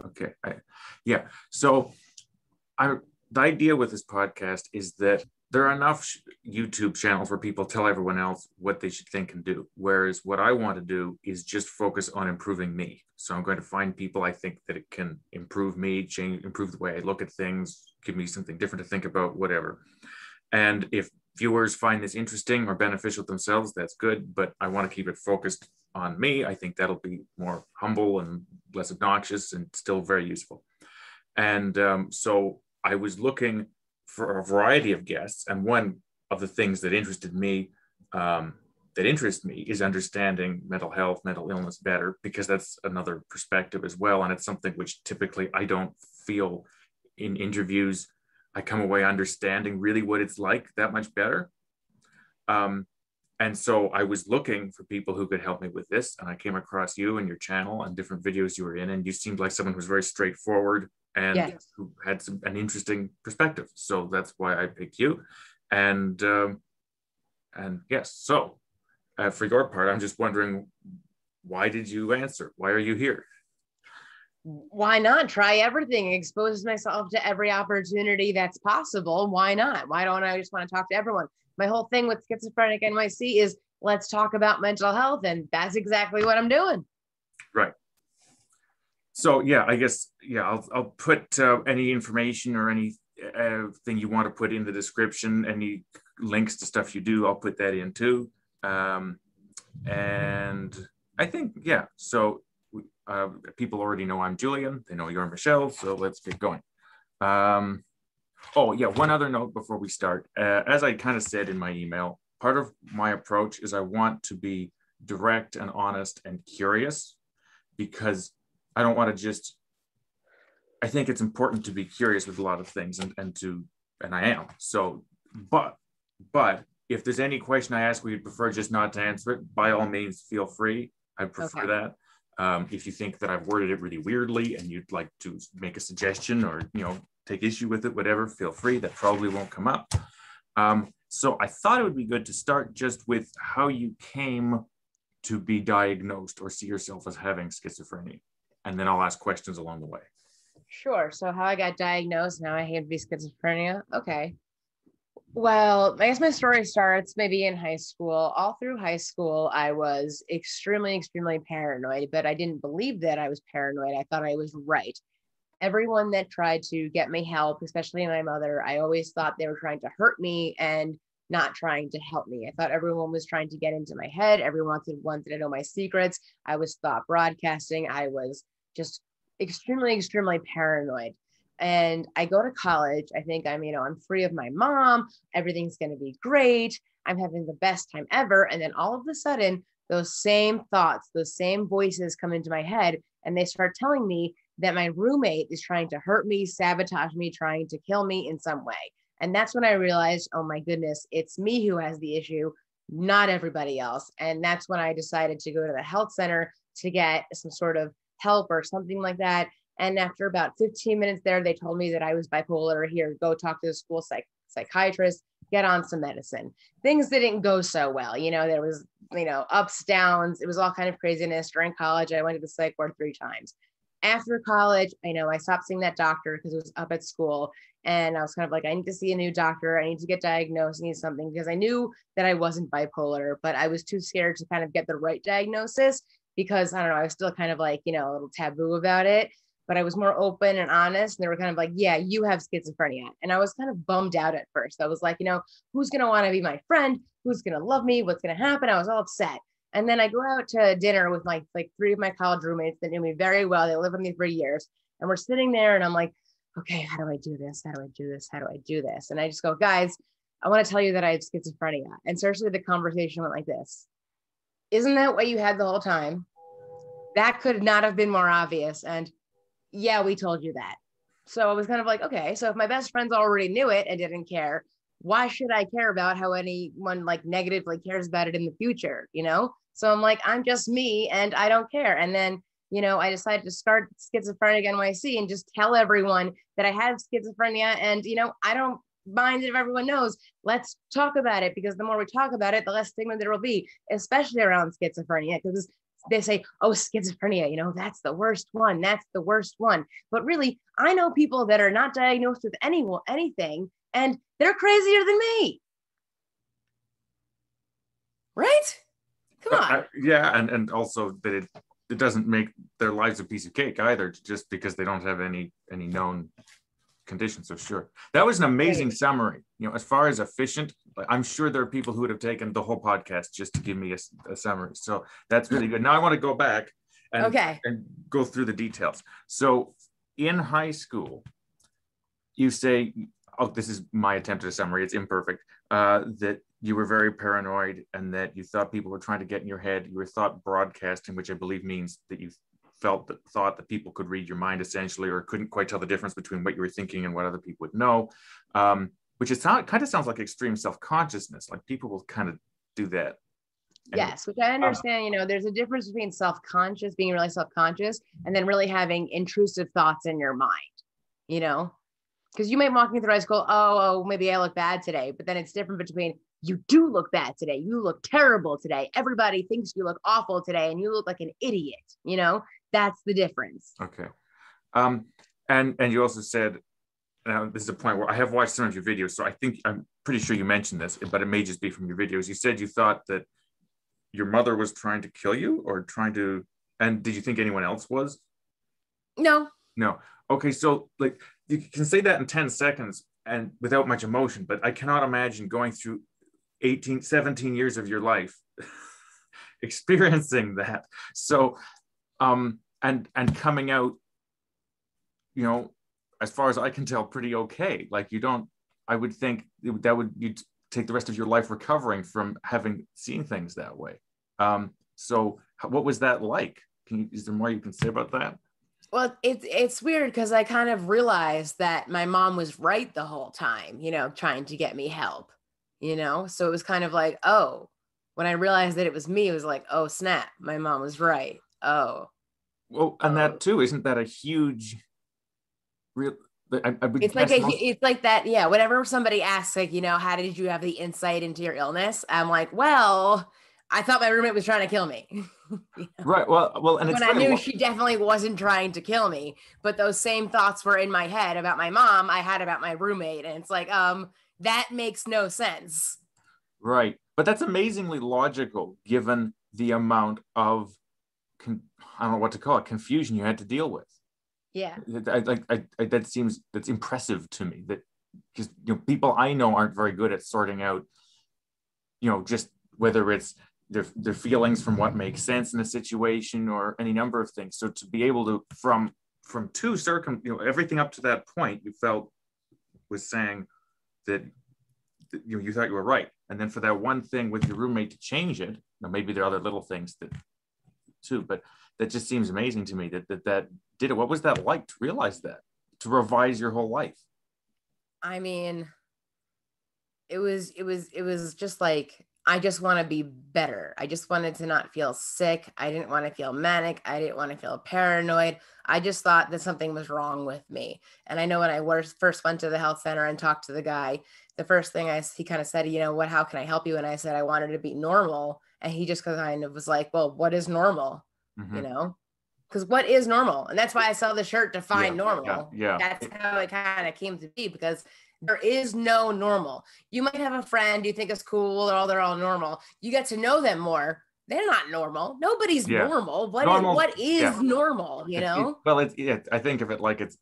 Okay. Yeah. So the idea with this podcast is that there are enough YouTube channels where people tell everyone else what they should think and do. Whereas what I want to do is just focus on improving me. So I'm going to find people I think that it can improve me, improve the way I look at things, give me something different to think about, whatever. And if viewers find this interesting or beneficial themselves, that's good. But I want to keep it focused on me. I think that'll be more humble and less obnoxious and still very useful. And so I was looking for a variety of guests, and one of the things that interested me, is understanding mental health, mental illness better, because that's another perspective as well, and it's something which typically I don't feel in interviews. I come away understanding really what it's like that much better. And so I was looking for people who could help me with this, and I came across you and your channel and different videos you were in, and you seemed like someone who was very straightforward and who had an interesting perspective. So that's why I picked you. And yes, so for your part, I'm just wondering, why did you answer? Why are you here? Why not try everything, expose myself to every opportunity that's possible? Why not? Why don't I just want to talk to everyone? My whole thing with Schizophrenic NYC is let's talk about mental health. And that's exactly what I'm doing. Right. So yeah, I guess, yeah, I'll put any information or any thing you want to put in the description, any links to stuff you do, I'll put that in too. And I think, yeah, so people already know I'm Julian, they know you're Michelle, so let's get going. Oh yeah, one other note before we start. As I kind of said in my email, part of my approach is I want to be direct and honest and curious, because I don't want to just, I think it's important to be curious with a lot of things, and I am. So, but if there's any question I ask where you'd prefer just not to answer it, by all means, feel free. I prefer that. If you think that I've worded it really weirdly and you'd like to make a suggestion or, take issue with it, whatever, feel free. That probably won't come up. So I thought it would be good to start just with how you came to be diagnosed or see yourself as having schizophrenia. And then I'll ask questions along the way. Sure. So how I got diagnosed, now I hate to be schizophrenia. Okay. Well, I guess my story starts maybe in high school. All through high school, I was extremely, extremely paranoid, but I didn't believe that I was paranoid. I thought I was right. Everyone that tried to get me help, especially my mother, I always thought they were trying to hurt me and not trying to help me. I thought everyone was trying to get into my head. Everyone wanted to know my secrets. I was thought broadcasting. I was just extremely, extremely paranoid. And I go to college. I think I'm free of my mom. Everything's going to be great. I'm having the best time ever. And then all of a sudden, those same thoughts, those same voices come into my head, and they start telling me that my roommate is trying to hurt me, sabotage me, trying to kill me in some way. And that's when I realized, oh my goodness, it's me who has the issue, not everybody else. And that's when I decided to go to the health center to get some sort of help or something like that. And after about 15 minutes there, they told me that I was bipolar. Here, go talk to the school psychiatrist, get on some medicine. Things didn't go so well. There was, ups, downs. It was all kind of craziness. During college, I went to the psych ward 3 times. After college, I stopped seeing that doctor because it was up at school. And I was kind of like, I need to see a new doctor. I need to get diagnosed. I need something, because I knew that I wasn't bipolar, but I was too scared to kind of get the right diagnosis because, I don't know, I was still kind of like, a little taboo about it. But I was more open and honest. And they were kind of like, yeah, you have schizophrenia. And I was kind of bummed out at first. I was like, who's going to want to be my friend? Who's going to love me? What's going to happen? I was all upset. And then I go out to dinner with like 3 of my college roommates that knew me very well. They lived with me for years. And we're sitting there and I'm like, okay, how do I do this? How do I do this? How do I do this? And I just go, guys, I want to tell you that I have schizophrenia. And seriously, the conversation went like this. Isn't that what you had the whole time? That could not have been more obvious. And yeah, we told you that. So I was kind of like, okay, so if my best friends already knew it and didn't care, why should I care about how anyone like negatively cares about it in the future, So I'm like, I'm just me and I don't care. And then, I decided to start Schizophrenic NYC and just tell everyone that I have schizophrenia. And, I don't mind if everyone knows. Let's talk about it, because the more we talk about it, the less stigma there will be, especially around schizophrenia, because they say, oh, schizophrenia, you know, that's the worst one. That's the worst one. But really, I know people that are not diagnosed with anything, and they're crazier than me. Right? Come on. Yeah, and also that it doesn't make their lives a piece of cake either, just because they don't have any known conditions. So sure, that was an amazing summary. You know, as far as efficient, I'm sure there are people who would have taken the whole podcast just to give me a summary. So that's really good. Now I want to go back and go through the details. So in high school, you say, oh, this is my attempt at a summary, it's imperfect, that you were very paranoid and that you thought people were trying to get in your head. You were thought broadcasting, which I believe means that you thought that people could read your mind essentially, or couldn't quite tell the difference between what you were thinking and what other people would know, which kind of sounds like extreme self-consciousness. Like people will kind of do that. Yes, which I understand. You know, there's a difference between self-conscious, being really self-conscious, and then really having intrusive thoughts in your mind, you know, because you might walk me through high school, oh, maybe I look bad today, but then it's different between you do look bad today, you look terrible today, everybody thinks you look awful today, and you look like an idiot, you know, that's the difference. Okay. And you also said, this is a point where I have watched some of your videos, so I'm pretty sure you mentioned this, but it may just be from your videos. You said you thought that your mother was trying to kill you, or and did you think anyone else was? No. Okay, so like you can say that in 10 seconds and without much emotion, but I cannot imagine going through 17 years of your life experiencing that. So and coming out, you know, as far as I can tell, pretty okay. Like I would think that you'd take the rest of your life recovering from having seen things that way. So what was that like? Is there more you can say about that? Well, it's weird because I kind of realized that my mom was right the whole time, you know, trying to get me help, you know? So it was kind of like, oh, when I realized that it was me, it was like, oh, snap, my mom was right. Oh. Well, and that too, isn't that a huge real it's like that, yeah. Whenever somebody asks, like, you know, how did you have the insight into your illness? I'm like, well, I thought my roommate was trying to kill me. You know? Right. Well, and when I knew she definitely wasn't trying to kill me, but those same thoughts were in my head about my mom, I had about my roommate, and it's like, that makes no sense. Right, but that's amazingly logical given the amount of I don't know what to call it, confusion you had to deal with. Yeah, that's impressive to me. That because people I know aren't very good at sorting out, just whether it's their feelings from what makes sense in a situation or any number of things. So to be able to from two everything up to that point you felt was saying that you thought you were right, and then for that one thing with your roommate to change it. Now maybe there are other little things that too, but that just seems amazing to me that did it. What was that like to realize that, to revise your whole life? I mean, it was just like, I just want to be better. I just wanted to not feel sick. I didn't want to feel manic. I didn't want to feel paranoid. I just thought that something was wrong with me. And I know when I first went to the health center and talked to the guy, the first thing he kind of said, how can I help you? And I said, I wanted to be normal. And he just kind of was like, well, what is normal? Mm-hmm. Because what is normal? And that's why I saw the shirt Define Normal. Yeah. That's how it kind of came to be, because there is no normal. You might have a friend you think is cool, or they're all normal. You get to know them more. They're not normal. Nobody's normal. What is normal? I think of it like it's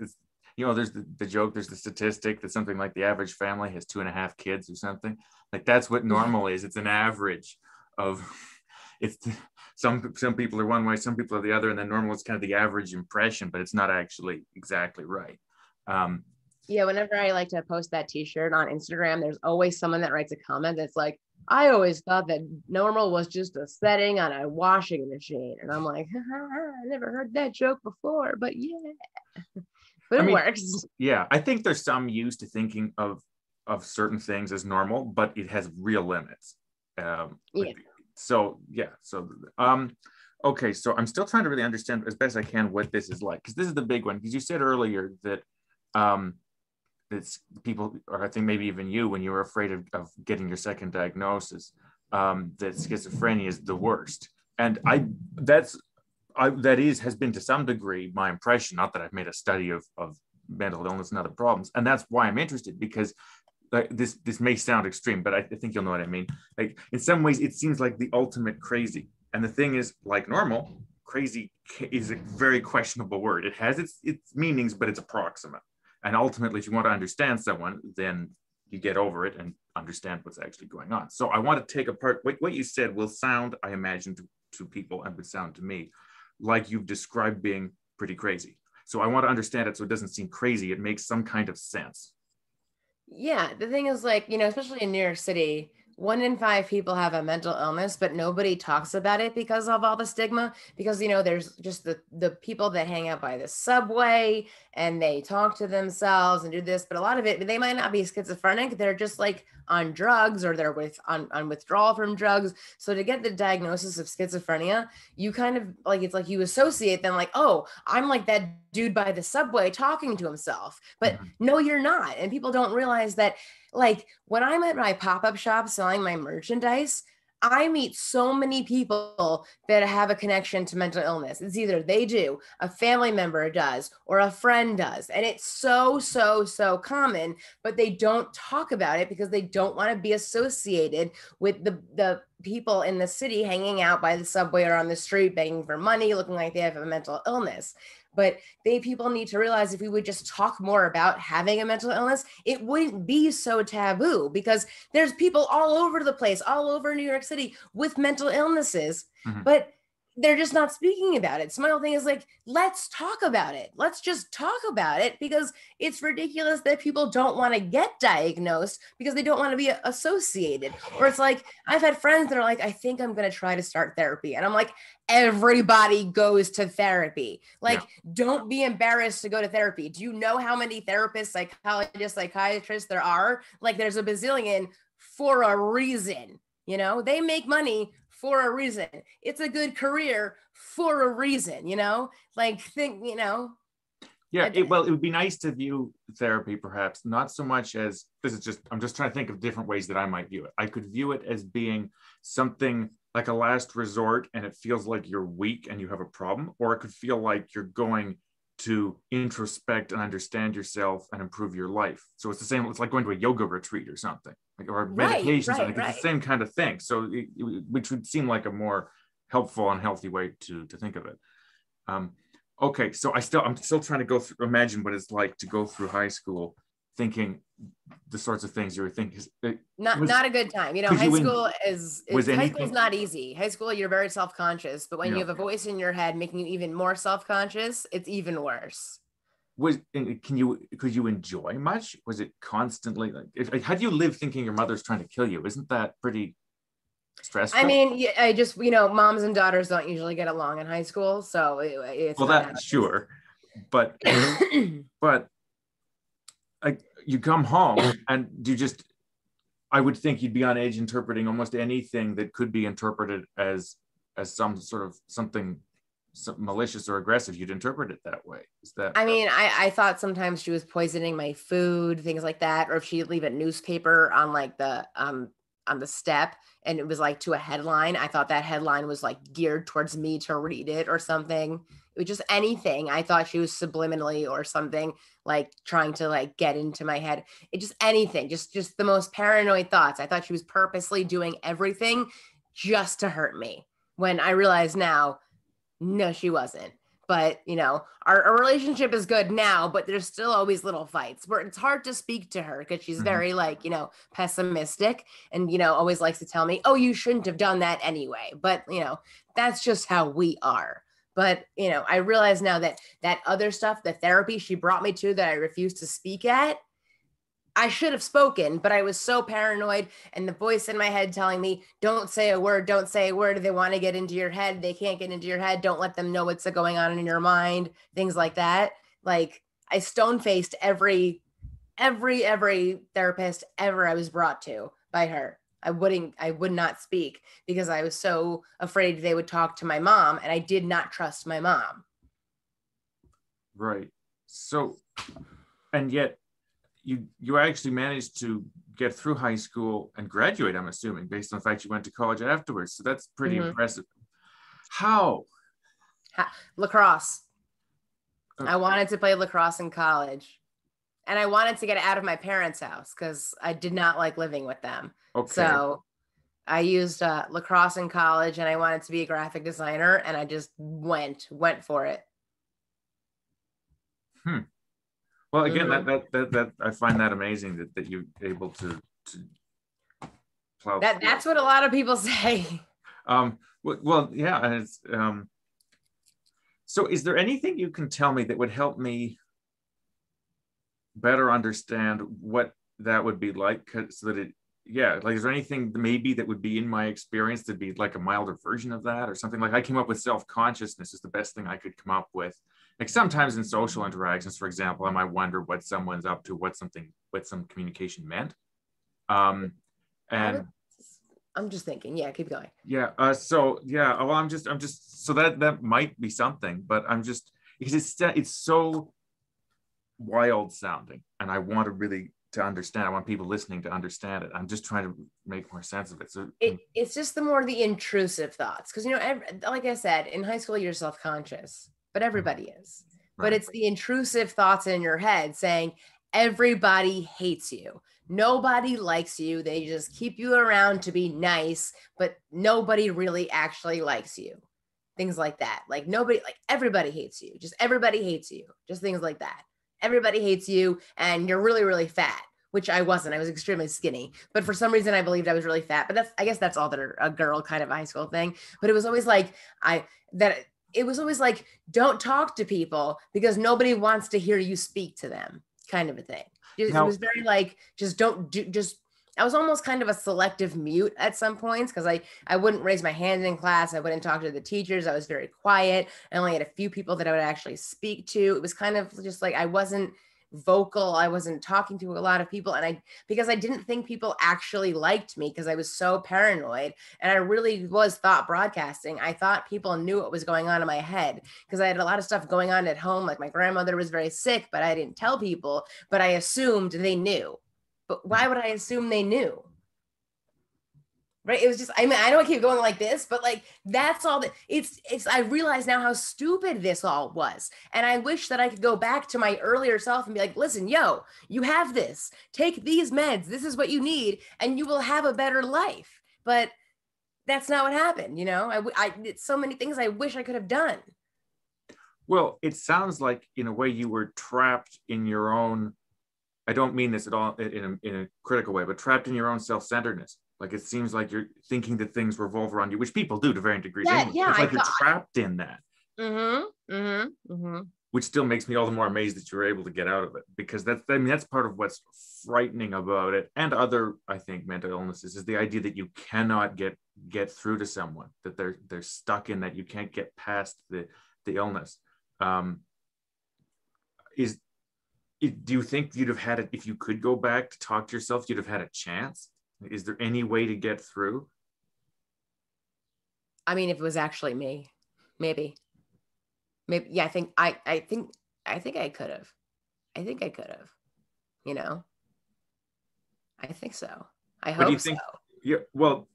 there's the joke, there's the statistic that something like the average family has 2.5 kids or something. Like that's what normal is. It's an average of it's some people are one way, some people are the other, and then normal is kind of the average impression, but it's not actually exactly right. Yeah, whenever I like to post that t-shirt on Instagram, there's always someone that writes a comment that's like, I always thought that normal was just a setting on a washing machine. And I'm like, I never heard that joke before, but yeah. But it works. Yeah, I think there's some use to thinking of certain things as normal, but it has real limits. Okay, so I'm still trying to really understand as best I can what this is like, because this is the big one. Because you said earlier that it's people, or I think maybe even you, when you were afraid of getting your second diagnosis, that schizophrenia is the worst. And has been to some degree my impression, not that I've made a study of mental illness and other problems. And that's why I'm interested, because this may sound extreme, but I think you'll know what I mean. Like, in some ways, it seems like the ultimate crazy. And the thing is, like normal, crazy is a very questionable word. It has its meanings, but it's approximate. And ultimately, if you want to understand someone, then you get over it and understand what's actually going on. So I want to take apart what you said will sound, I imagine, to people, and would sound to me like you've described being pretty crazy. So I want to understand it so it doesn't seem crazy. It makes some kind of sense. Yeah, the thing is, like, especially in New York City, 1 in 5 people have a mental illness, but nobody talks about it because of all the stigma. Because, there's just the people that hang out by the subway and they talk to themselves and do this, but a lot of it, they might not be schizophrenic. They're just like on drugs, or they're on withdrawal from drugs. So to get the diagnosis of schizophrenia, you kind of like, it's like you associate them like, oh, I'm like that dude by the subway talking to himself. But no, you're not. And people don't realize that, like, when I'm at my pop-up shop selling my merchandise, I meet so many people that have a connection to mental illness. It's either they do, a family member does, or a friend does. And it's so, so, so common, but they don't talk about it because they don't want to be associated with the people in the city hanging out by the subway or on the street begging for money, looking like they have a mental illness. But people need to realize, if we would just talk more about having a mental illness, it wouldn't be so taboo, because there's people all over the place, all over New York City with mental illnesses, but they're just not speaking about it. So my whole thing is like, let's talk about it. Let's just talk about it, because it's ridiculous that people don't want to get diagnosed because they don't want to be associated. Or it's like, I've had friends that are like, I think I'm going to try to start therapy. And I'm like, everybody goes to therapy. Like, don't be embarrassed to go to therapy. Do you know how many therapists, psychologists, psychiatrists there are? Like, there's a bazillion for a reason. They make money for a reason. It's a good career for a reason, like, Yeah, it would be nice to view therapy perhaps not so much as, I'm just trying to think of different ways that I might view it. I could view it as being something like a last resort, and it feels like you're weak and you have a problem, or it could feel like you're going to introspect and understand yourself and improve your life. So it's the same, it's like going to a yoga retreat or something, like, or a meditation, something. It's the same kind of thing. So which would seem like a more helpful and healthy way to think of it. Okay, so I'm still trying to imagine what it's like to go through high school thinking the sorts of things you were thinking. Not a good time. High school is not easy. High school, you're very self-conscious, but when you have a voice in your head making you even more self-conscious, it's even worse. Could you enjoy much? Was it constantly like, how do you live thinking your mother's trying to kill you? Isn't that pretty stressful? I mean, I just, moms and daughters don't usually get along in high school, so it's well, that's sure, but but you come home and I would think you'd be on edge interpreting almost anything that could be interpreted as some sort of something malicious or aggressive. You'd interpret it that way. Is that? I mean, I thought sometimes she was poisoning my food, things like that, or if she'd leave a newspaper on like on the step and it was like to a headline, I thought that headline was like geared towards me to read it or something. It was just anything. I thought she was subliminally or something, like trying to like get into my head. It just anything, just the most paranoid thoughts. I thought she was purposely doing everything just to hurt me, when I realize now, no, she wasn't. But, our relationship is good now, but there's still always little fights where it's hard to speak to her because she's very like, pessimistic and, always likes to tell me, oh, you shouldn't have done that anyway. But, that's just how we are. But, I realize now that other stuff, the therapy she brought me to that I refused to speak at, I should have spoken, but I was so paranoid, and the voice in my head telling me, don't say a word, don't say a word. They want to get into your head. They can't get into your head. Don't let them know what's going on in your mind, things like that. Like, I stone-faced every therapist ever I was brought to by her. I would not speak because I was so afraid they would talk to my mom, and I did not trust my mom. Right. So, and yet you actually managed to get through high school and graduate, I'm assuming, based on the fact you went to college afterwards. So that's pretty impressive. How? Lacrosse. Okay. I wanted to play lacrosse in college. And I wanted to get out of my parents' house because I did not like living with them. Okay. So I used lacrosse in college, and I wanted to be a graphic designer, and I just went for it. Hmm. Well, again, Mhm. that I find that amazing that you're able to plow through. That's what a lot of people say. Well, yeah, and it's so is there anything you can tell me that would help me better understand what that would be like, so that it, yeah, like, is there anything maybe that would be in my experience to be like a milder version of that, or something? Like, I came up with self-consciousness is the best thing I could come up with. Like, sometimes in social interactions, for example, I might wonder what someone's up to, what some communication meant. And I'm just thinking, yeah, keep going. yeah, so yeah, well, I'm just so that might be something, but I'm just, because it's so wild sounding, and I want to really to understand. I want people listening to understand it. I'm just trying to make more sense of it. So It's just the more the intrusive thoughts, because like I said, in high school you're self-conscious, but everybody is. But right. it's the intrusive thoughts in your head saying everybody hates you, nobody likes you, they just keep you around to be nice, but nobody really actually likes you. Things like that, like nobody, like everybody hates you, just everybody hates you, just things like that. Everybody hates you, and you're really, really fat, which I wasn't. I was extremely skinny, but for some reason I believed I was really fat. But I guess that's all that a girl kind of a high school thing. But it was always like, it was always like, don't talk to people because nobody wants to hear you speak to them, kind of a thing. It Now, was very like, just don't do, just, I was almost kind of a selective mute at some points, because I wouldn't raise my hand in class. I wouldn't talk to the teachers. I was very quiet. I only had a few people that I would actually speak to. It was kind of just like I wasn't vocal. I wasn't talking to a lot of people. And because I didn't think people actually liked me, because I was so paranoid, and I really was thought broadcasting. I thought people knew what was going on in my head, because I had a lot of stuff going on at home. Like my grandmother was very sick, but I didn't tell people, but I assumed they knew. But why would I assume they knew? Right? It was just, I mean, I know I keep going like this, but like that's all that I realize now how stupid this all was. And I wish that I could go back to my earlier self and be like, listen, yo, you have this. Take these meds. This is what you need, and you will have a better life. But that's not what happened. It's so many things I wish I could have done. well, it sounds like in a way you were trapped in your own, I don't mean this at all in a critical way, but trapped in your own self-centeredness. Like, it seems like you're thinking that things revolve around you, which people do to varying degrees Yeah, anyway. yeah, It's I like you're thought. trapped in that, Mm-hmm. which still makes me all the more amazed that you're able to get out of it. Because that's part of what's frightening about it, and other, I think, mental illnesses, is the idea that you cannot get through to someone, that they're stuck in that, you can't get past the illness. Um, is Do you think you'd have had it, if you could go back to talk to yourself, you'd have had a chance? Is there any way to get through? I mean, if it was actually me, maybe. Maybe, yeah, I think I could have. I think I could have, you know? I think so. I What do you hope so. think? Yeah, well,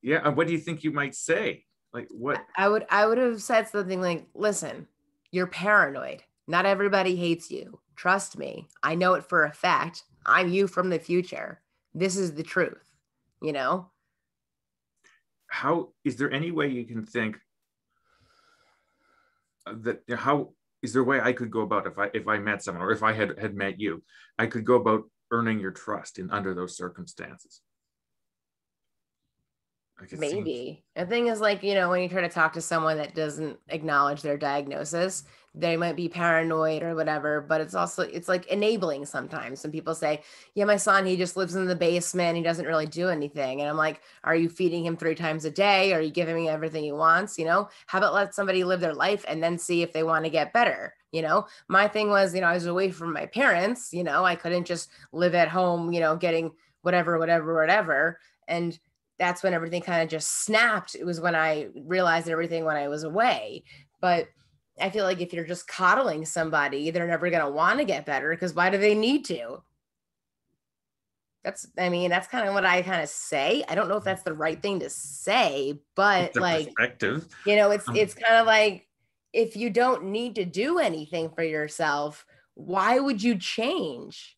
yeah. What do you think you might say? Like, what? I would have said something like, listen, you're paranoid. Not everybody hates you. Trust me. I know it for a fact. I'm you from the future. This is the truth, you know? How is there any way you can think that, how is there a way I could go about, if I met someone, or if I had met you, I could go about earning your trust in under those circumstances? Like, it seems. Maybe. The thing is, like, when you try to talk to someone that doesn't acknowledge their diagnosis, they might be paranoid or whatever, but it's like enabling sometimes. Some people say, yeah, my son, he just lives in the basement. He doesn't really do anything. And I'm like, are you feeding him 3 times a day? Are you giving him everything he wants? How about let somebody live their life and then see if they want to get better? My thing was, I was away from my parents, I couldn't just live at home, getting whatever, whatever, whatever. And that's when everything kind of just snapped. It was when I realized everything when I was away. But I feel like if you're just coddling somebody, they're never going to want to get better, because why do they need to? That's kind of what I kind of say. I don't know if that's the right thing to say, but It's a like, perspective. it's kind of like, if you don't need to do anything for yourself, why would you change?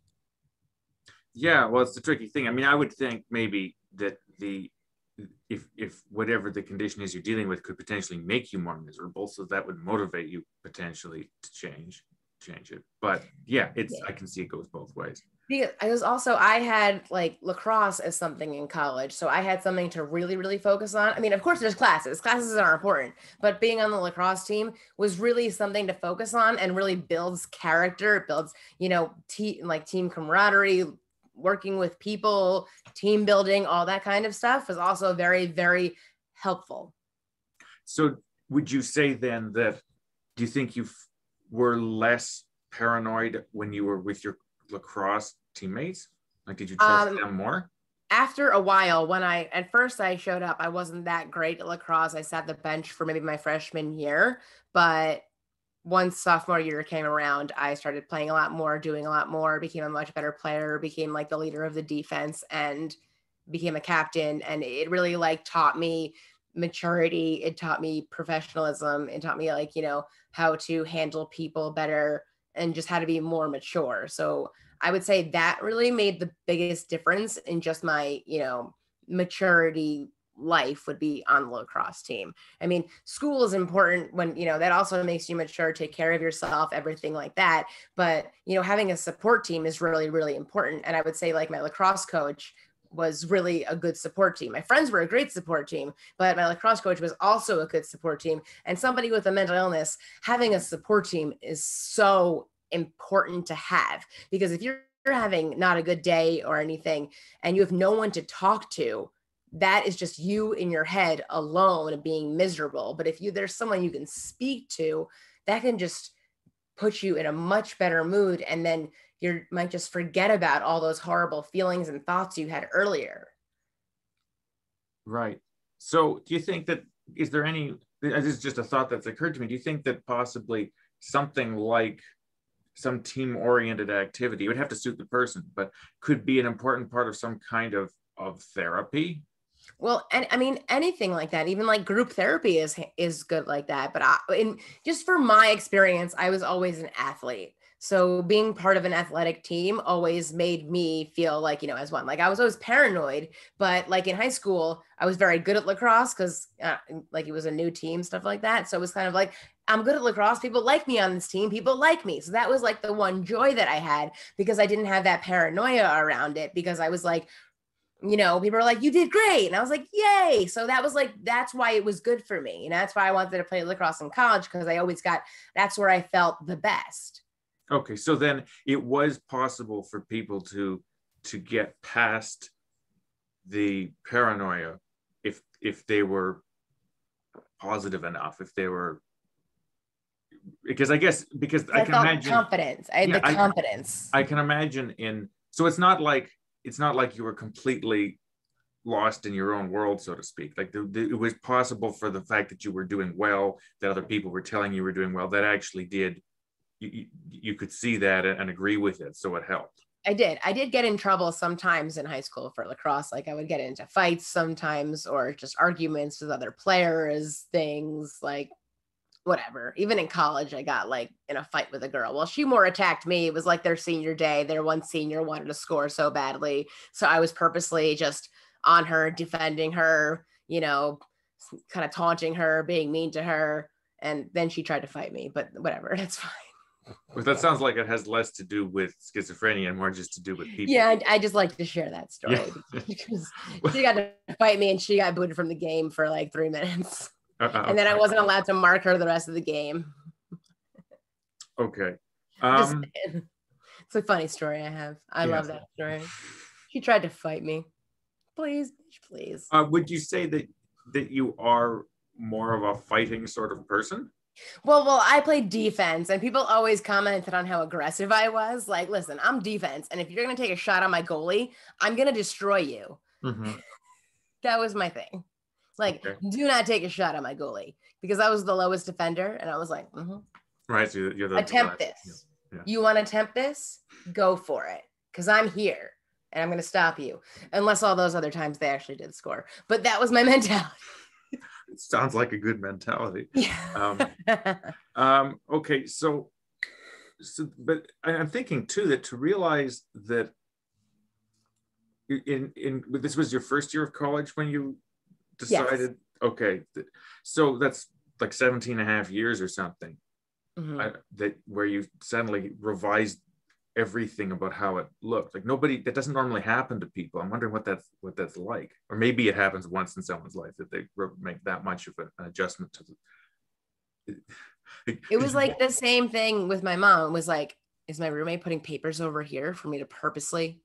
Yeah, well, it's the tricky thing. I mean, I would think maybe that if whatever the condition is you're dealing with could potentially make you more miserable, so that would motivate you potentially to change it. But yeah, Yeah. I can see it goes both ways. Because I had like lacrosse as something in college. So I had something to really, really focus on. I mean, of course, there's classes. Classes are important, but being on the lacrosse team was really something to focus on and really builds character. It builds, team camaraderie, working with people, team building, all that kind of stuff was also very, very helpful. So would you say then that do you think you were less paranoid when you were with your lacrosse teammates? Like, did you trust them more? After a while, when at first I showed up, I wasn't that great at lacrosse. I sat the bench for maybe my freshman year, but once sophomore year came around, I started playing a lot more, doing a lot more, became a much better player, became like the leader of the defense and became a captain. And it really like taught me maturity. It taught me professionalism. It taught me like, how to handle people better and just how to be more mature. So I would say that really made the biggest difference in just my, maturity life would be on the lacrosse team. I mean, school is important when, that also makes you mature, take care of yourself, everything like that. But, having a support team is really, really important. And I would say like my lacrosse coach was really a good support team. My friends were a great support team, but my lacrosse coach was also a good support team. And somebody with a mental illness, having a support team is so important to have, because if you're having not a good day or anything and you have no one to talk to, that is just you in your head alone being miserable. But if there's someone you can speak to, that can just put you in a much better mood. And then you might just forget about all those horrible feelings and thoughts you had earlier. Right. So do you think that, is there any, this is just a thought that's occurred to me. Do you think that possibly something like some team oriented activity, it would have to suit the person, but could be an important part of some kind of therapy? Well, and I mean anything like that, even like group therapy is good like that. But just for my experience, I was always an athlete. So being part of an athletic team always made me feel like, as one. Like I was always paranoid, but like in high school, I was very good at lacrosse because like it was a new team, stuff like that. So it was kind of like, I'm good at lacrosse. People like me on this team. People like me. So that was like the one joy that I had, because I didn't have that paranoia around it, because I was like, people are like, you did great. And I was like, yay. So that was like, that's why it was good for me. And that's why I wanted to play lacrosse in college, because that's where I felt the best. Okay. So then it was possible for people to get past the paranoia if they were positive enough, if they were, because I guess, because I can felt imagine confidence. I had the confidence. I can imagine so it's not like you were completely lost in your own world, so to speak. Like it was possible, for the fact that you were doing well, that other people were telling you were doing well, that actually did, you could see that and agree with it, so it helped. I did get in trouble sometimes in high school for lacrosse. Like I would get into fights sometimes, or just arguments with other players, things like whatever. Even in college, I got like in a fight with a girl. Well, she more attacked me. It was like their senior day. Their one senior wanted to score so badly. So I was purposely just on her, defending her, kind of taunting her, being mean to her. And then she tried to fight me, but whatever, that's fine. But that sounds like it has less to do with schizophrenia and more just to do with people. Yeah, I just like to share that story, yeah. because she got to fight me and she got booted from the game for like 3 minutes. And then I wasn't allowed to mark her the rest of the game. Okay. It's a funny story I have. I love that story. She tried to fight me. Please, please. Would you say that you are more of a fighting sort of person? Well, I played defense, and people always commented on how aggressive I was. Like, listen, I'm defense, and if you're going to take a shot on my goalie, I'm going to destroy you. Mm-hmm. That was my thing. Like, do not take a shot on my goalie, because I was the lowest defender, and I was like, right. So you're attempt this. Yeah. You want to attempt this? Go for it, because I'm here. and I'm going to stop you. Unless all those other times they actually did score. But that was my mentality. It sounds like a good mentality. Yeah. Okay, so but I'm thinking too that to realize that in this was your first year of college when you decided, Yes. okay, so that's like 17 and a half years or something, Mm-hmm. that where you suddenly revised everything about how it looked. Like nobody, that doesn't normally happen to people. I'm wondering what that's like, or maybe it happens once in someone's life that they make that much of an adjustment to the. It was like the same thing with my mom. It was like, is my roommate putting papers over here for me to purposely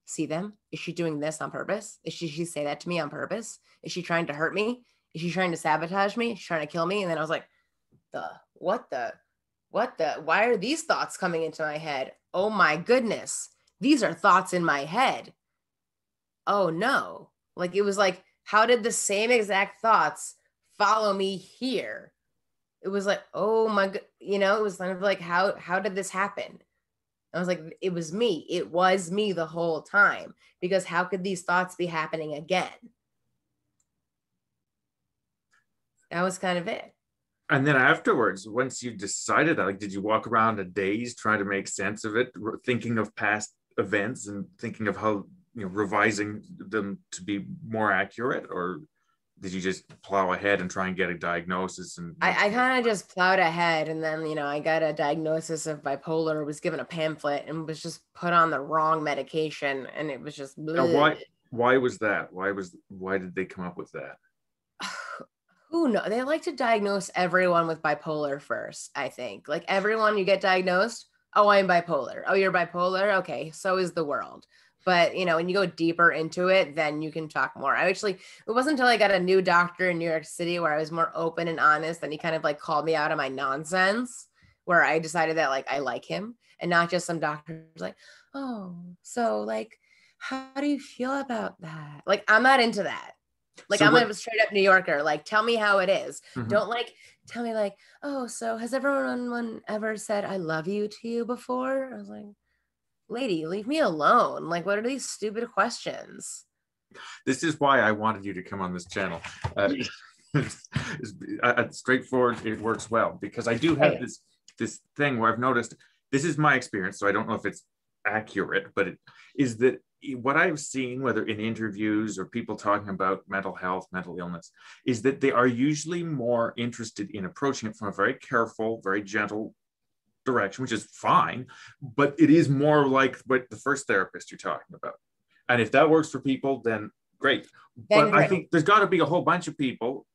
see them? Is she doing this on purpose? Is she say that to me on purpose? Is she trying to hurt me? Is she trying to sabotage me? Is she trying to kill me? And then I was like, what the, why are these thoughts coming into my head? Oh my goodness. These are thoughts in my head. Oh no. Like it was like, how did the same exact thoughts follow me here? It was like, oh my god, it was kind of like, how did this happen? I was like, it was me. It was me the whole time. Because how could these thoughts be happening again? That was kind of it. And then afterwards, once you decided that, like, did you walk around a daze trying to make sense of it, thinking of past events and thinking of how, revising them to be more accurate? Or did you just plow ahead and try and get a diagnosis? And I kind of just plowed ahead, and then I got a diagnosis of bipolar, was given a pamphlet, and was just put on the wrong medication, and it was just now, why was that? Why did they come up with that? Who knows? They like to diagnose everyone with bipolar first, I think. Like everyone you get diagnosed, oh, I'm bipolar. Oh, you're bipolar? Okay, so is the world. But, when you go deeper into it, then you can talk more. It wasn't until I got a new doctor in New York City where I was more open and honest, and he kind of like called me out of my nonsense, where I decided that like I like him, and not just some doctors like, oh, so like, how do you feel about that? Like, I'm not into that. Like, So I'm what? a straight up New Yorker. Like, tell me how it is. Mhm. Don't like tell me like, oh, so has everyone ever said I love you to you before? I was like, lady, leave me alone. Like, what are these stupid questions? This is why I wanted you to come on this channel. Straightforward, it works well because I do have this thing where I've noticed, this is my experience, so I don't know if it's accurate, but it is that what I've seen, whether in interviews or people talking about mental health, mental illness, is that they are usually more interested in approaching it from a very careful, very gentle direction, which is fine, but it is more like what the first therapist you're talking about. And if that works for people, then great. But I think there's got to be a whole bunch of people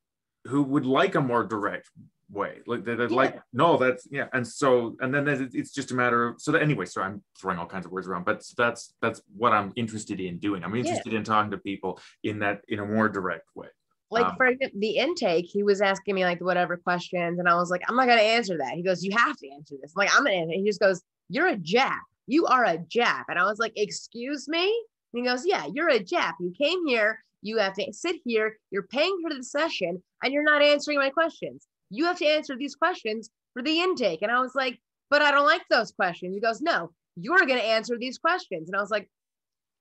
who would like a more direct way, like they'd like, no, that's and then it's just a matter of, so that anyway, so I'm throwing all kinds of words around, but that's what I'm interested in doing. I'm interested in talking to people in a more direct way. Like for the intake, he was asking me like whatever questions, and I was like, I'm not gonna answer that. He goes, you have to answer this. I'm like, I'm gonna answer. He just goes, you're a Jap. You are a Jap. And I was like, excuse me? And he goes, yeah, you're a Jap. You came here. You have to sit here. You're paying for the session, and you're not answering my questions. You have to answer these questions for the intake. And I was like, but I don't like those questions. He goes, no, you're gonna answer these questions. And I was like,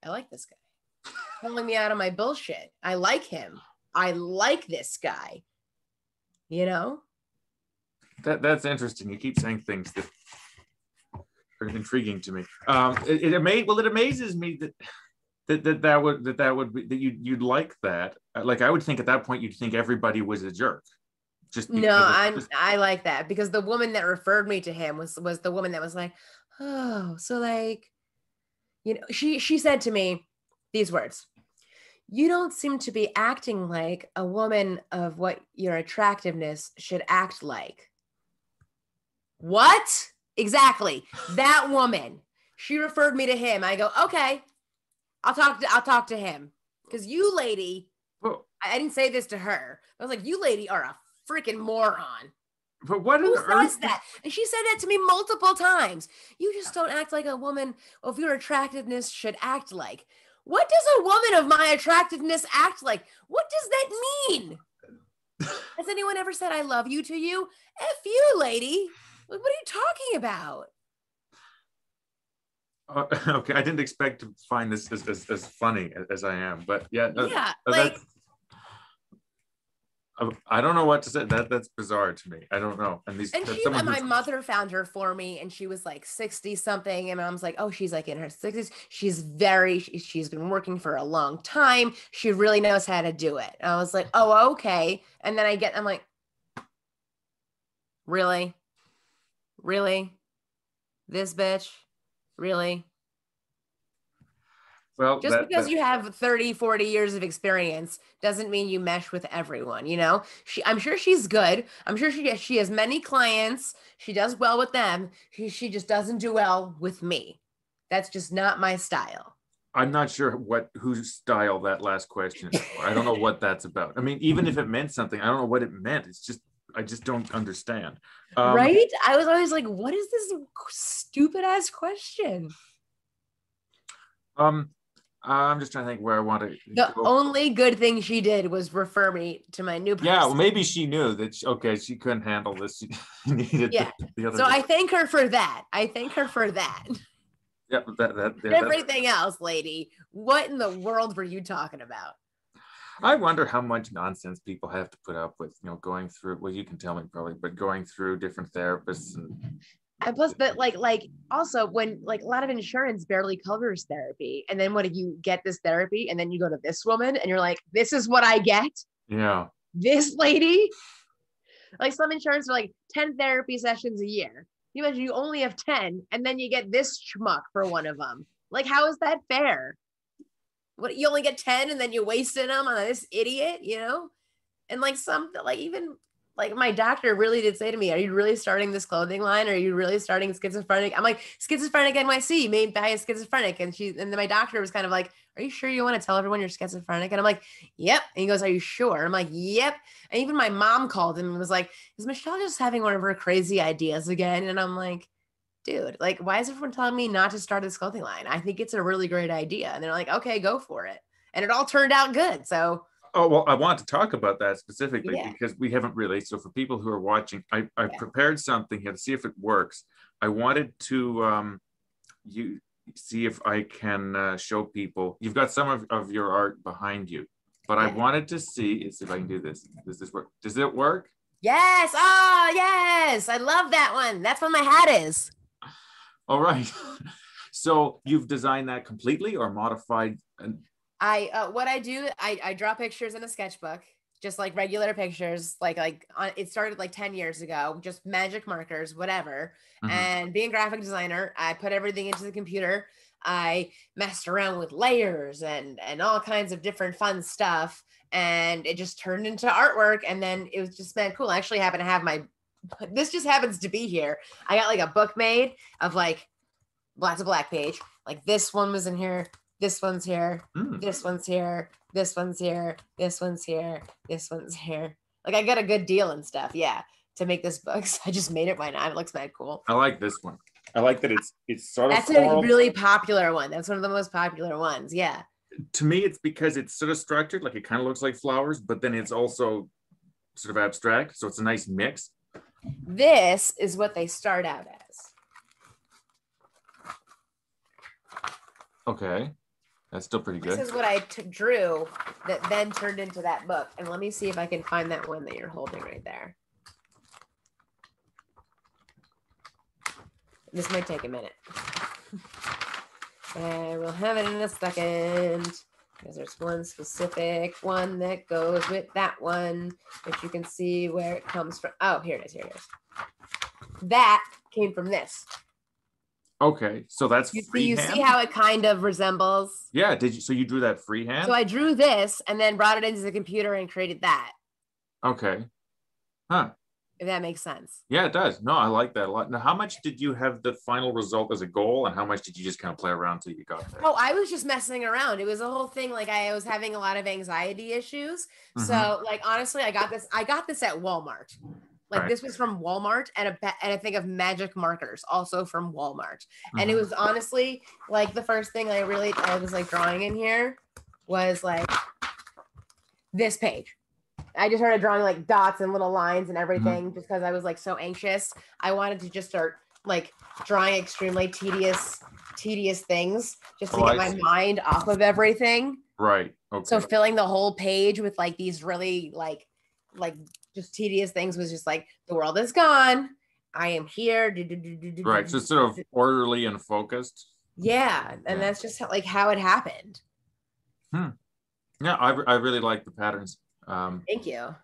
I like this guy. Pulling me out of my bullshit. I like him. I like this guy, That's interesting. You keep saying things that are intriguing to me. It amazes me that would be that you'd like that. Like I would think at that point you'd think everybody was a jerk. I like that because the woman that referred me to him was the woman that was like, oh, so like, she said to me these words. You don't seem to be acting like a woman of what your attractiveness should act like. What? Exactly. That woman. She referred me to him. I go, okay, I'll talk to him. Because you lady, I didn't say this to her. I was like, you lady are a freaking moron. But what Who says that? And she said that to me multiple times. You just don't act like a woman of your attractiveness should act like. What does a woman of my attractiveness act like? What does that mean? Has anyone ever said I love you to you? F you, lady. What are you talking about? Okay, I didn't expect to find this as funny as I am, but yeah, Yeah, like I don't know what to say. That's bizarre to me. I don't know. And my mother found her for me, and she was like 60 something, and Mom's like, oh, she's like in her 60s. She's been working for a long time. She really knows how to do it. And I was like, oh, okay. And then I'm like, really, this bitch, really. Well, Just because you have 30, 40 years of experience doesn't mean you mesh with everyone, you know? I'm sure she's good. I'm sure she has many clients. She does well with them. She just doesn't do well with me. That's just not my style. I'm not sure whose style that last question is for. I don't know what that's about. I mean, even if it meant something, I don't know what it meant. I just don't understand. Right? I was always like, what is this stupid ass question? I'm just trying to think where I want to The go. only good thing she did was refer me to my new person. Yeah, well, maybe she knew that she couldn't handle this. She needed the other. So I thank her for that. Yeah, Everything else, lady. What in the world were you talking about? I wonder how much nonsense people have to put up with, going through. Well, you can tell me probably, but going through different therapists And plus, but like also when like a lot of insurance barely covers therapy, and then what if you get this therapy, and then you go to this woman, and you're like, this is what I get. Yeah. This lady, like some insurance are like 10 therapy sessions a year. You imagine you only have 10, and then you get this schmuck for one of them. Like, how is that fair? What, you only get 10 and then you wasted them on this idiot, you know? And like even like my doctor really did say to me, are you really starting this clothing line? Or are you really starting Schizophrenic? I'm like, Schizophrenic NYC made by a schizophrenic. And then my doctor was kind of like, are you sure you want to tell everyone you're schizophrenic? And I'm like, yep. And he goes, are you sure? I'm like, yep. And even my mom called him and was like, is Michelle just having one of her crazy ideas again? And I'm like, dude, like, why is everyone telling me not to start this clothing line? I think it's a really great idea. And they're like, okay, go for it. And it all turned out good. So oh, well, I want to talk about that specifically because we haven't really. So for people who are watching, I prepared something here to see if it works. I wanted to see if I can show people. You've got some of your art behind you, but I wanted to see if I can do this. Does this work? Does it work? Yes. Oh, yes. I love that one. That's what my hat is. All right. So you've designed that completely or modified? What I do, I draw pictures in a sketchbook, just like regular pictures, it started like 10 years ago, just magic markers, whatever. Mm-hmm. And being a graphic designer, I put everything into the computer. I messed around with layers and all kinds of different fun stuff. And it just turned into artwork. And then it was just, man, cool. I actually happen to have this just happens to be here. I got like a book made of like black to black page. Like this one was in here. This one's here. This one's here. This one's here. This one's here. This one's here. Like I got a good deal and stuff. Yeah. To make this book. So I just made it. Why not? It looks mad cool. I like this one. I like that it's sort of. That's a really popular one. That's one of the most popular ones. Yeah. To me, it's because it's sort of structured. Like it kind of looks like flowers, but then it's also sort of abstract. So it's a nice mix. This is what they start out as. Okay. That's still pretty good. This is what I drew that then turned into that book. And let me see if I can find that one that you're holding right there. This might take a minute. And we'll have it in a second. Because there's one specific one that goes with that one, which you can see where it comes from. Oh, here it is. That came from this. Okay, so that's freehand. You see how it kind of resembles? Yeah, so you drew that freehand? So I drew this and then brought it into the computer and created that. Okay. Huh. If that makes sense. Yeah, it does. No, I like that a lot. Now, how much did you have the final result as a goal and how much did you just kind of play around till you got there? Oh, I was just messing around. It was a whole thing. Like I was having a lot of anxiety issues. Mm-hmm. So like, honestly, I got this at Walmart. Like this was from Walmart and a thing of magic markers also from Walmart. Mm-hmm. And it was honestly like the first thing I was like drawing in here was like this page. I just started drawing like dots and little lines and everything just because I was like so anxious. I wanted to just start like drawing extremely tedious tedious things just to Oh, get my mind off of everything. Right. Okay. So filling the whole page with like these really like just tedious things was just like, the world is gone. I am here. Right. So sort of orderly and focused. Yeah. And that's just how it happened. Yeah, I really like the patterns. Thank you.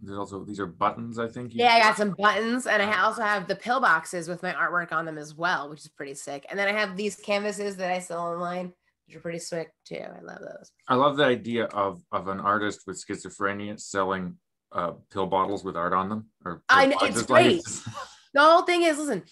There's also, these are buttons, I think. Yeah, I got some buttons, and I also have the pillboxes with my artwork on them as well, which is pretty sick. And then I have these canvases that I sell online, which are pretty sick too. I love those. I love the idea of an artist with schizophrenia selling pill bottles with art on them. It's great. The whole thing is, listen,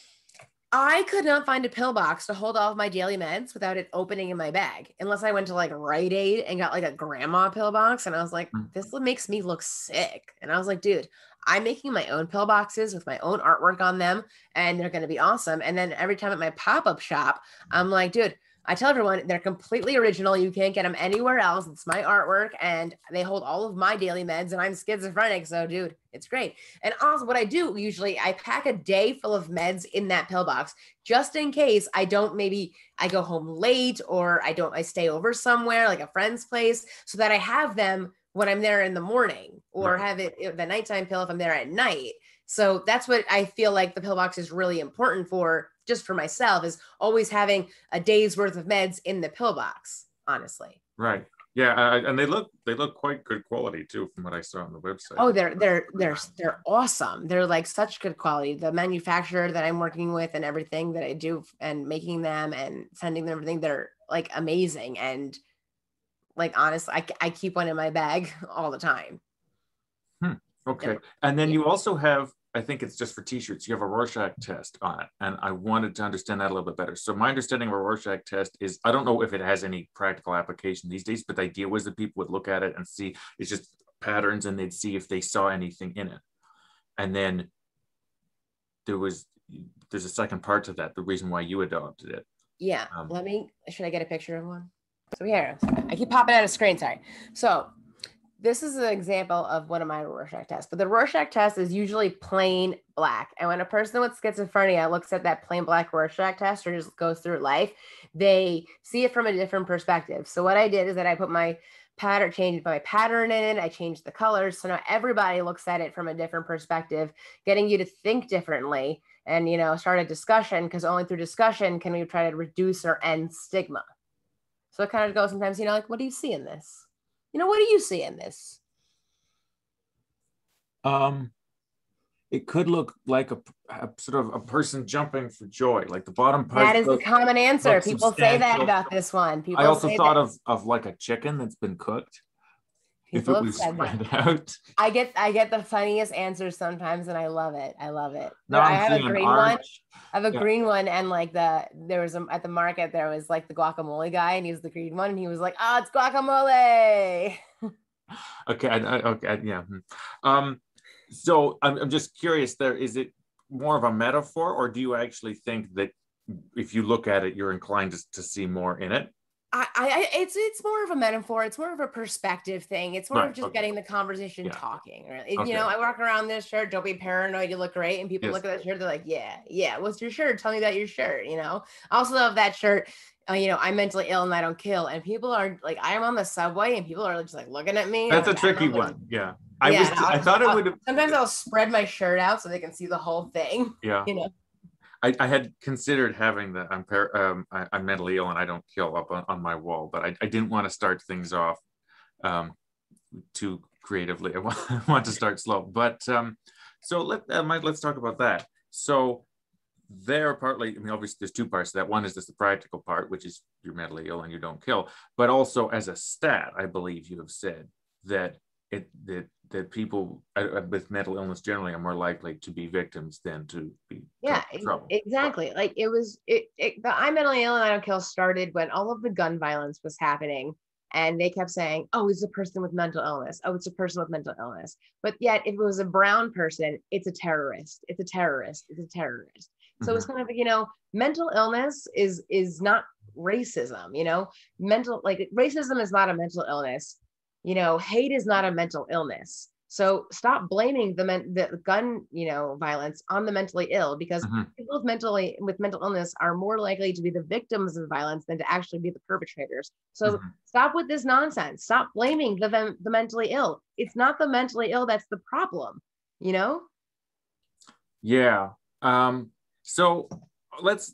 I could not find a pillbox to hold all of my daily meds without it opening in my bag, unless I went to like Rite Aid and got like a grandma pillbox. And I was like, this makes me look sick. And I was like, dude, I'm making my own pillboxes with my own artwork on them, and they're going to be awesome. And then every time at my pop-up shop, I'm like, dude, I tell everyone they're completely original. You can't get them anywhere else. It's my artwork, and they hold all of my daily meds, and I'm schizophrenic. So dude, it's great. And also what I do usually, I pack a day full of meds in that pillbox, just in case I go home late, or I stay over somewhere like a friend's place, so that I have them when I'm there in the morning, or have it the nighttime pill if I'm there at night. So that's what I feel like the pillbox is really important for, just for myself, is always having a day's worth of meds in the pillbox, honestly. Right. Yeah, and they look quite good quality too, from what I saw on the website. Oh, they're awesome. They're like such good quality. The manufacturer that I'm working with and everything that I do and making them and sending them everything, they're like amazing. And like, honestly, I keep one in my bag all the time. Okay. And then you also have, I think it's just for t-shirts, you have a Rorschach test on it. And I wanted to understand that a little bit better. So my understanding of a Rorschach test is, I don't know if it has any practical application these days, but the idea was that people would look at it and see, it's just patterns, and they'd see if they saw anything in it. And then there's a second part to that, the reason why you adopted it. Yeah. Should I get a picture of one? So here, I keep popping out of screen, sorry. So this is an example of one of my Rorschach tests, but the Rorschach test is usually plain black. And when a person with schizophrenia looks at that plain black Rorschach test, or just goes through life, they see it from a different perspective. So what I did is that I put my changed my pattern in it. I changed the colors. So now everybody looks at it from a different perspective, getting you to think differently and, start a discussion, because only through discussion can we try to reduce or end stigma. So it kind of goes sometimes, like, what do you see in this? What do you see in this? It could look like a sort of a person jumping for joy, like the bottom part. That is a common answer. People say that about this one. I also thought of like a chicken that's been cooked. People if it was spread out. I get the funniest answers sometimes, and I love it. No, I have a green one. I have a green one, and like at the market there was like the guacamole guy, and he was the green one, and he was like, "Oh, it's guacamole." Okay, yeah. So I'm just curious. Is it more of a metaphor, or do you actually think that if you look at it, you're inclined to see more in it? It's more of a metaphor. It's more of a perspective thing. It's more of just getting the conversation talking. Really. I walk around this shirt. Don't be paranoid. You look great. And people look at that shirt. They're like, yeah. What's your shirt? Tell me about your shirt. I also love that shirt. I'm mentally ill and I don't kill. And people are like, I am on the subway and people are just like looking at me. That's a tricky one. Yeah. I thought it would. Sometimes I'll spread my shirt out so they can see the whole thing. Yeah. I had considered having the I'm mentally ill and I don't kill up on my wall, but I didn't want to start things off too creatively. I want to start slow. But so let's talk about that. So there partly, obviously there's two parts to that. One is just the practical part, which is you're mentally ill and you don't kill. But also as a stat, I believe you have said that that people with mental illness generally are more likely to be victims than to be in trouble. Exactly. Like the I'm mentally ill and I don't kill started when all of the gun violence was happening, and they kept saying, "Oh, it's a person with mental illness. Oh, it's a person with mental illness." But yet, if it was a brown person, it's a terrorist. It's a terrorist. It's a terrorist. So it's kind of mental illness is not racism. Racism is not a mental illness. Hate is not a mental illness. So stop blaming the gun, violence on the mentally ill, because Mhm. people with mental illness are more likely to be the victims of violence than to actually be the perpetrators. So Mhm. stop with this nonsense. Stop blaming the mentally ill. It's not the mentally ill that's the problem, you know? Yeah. So let's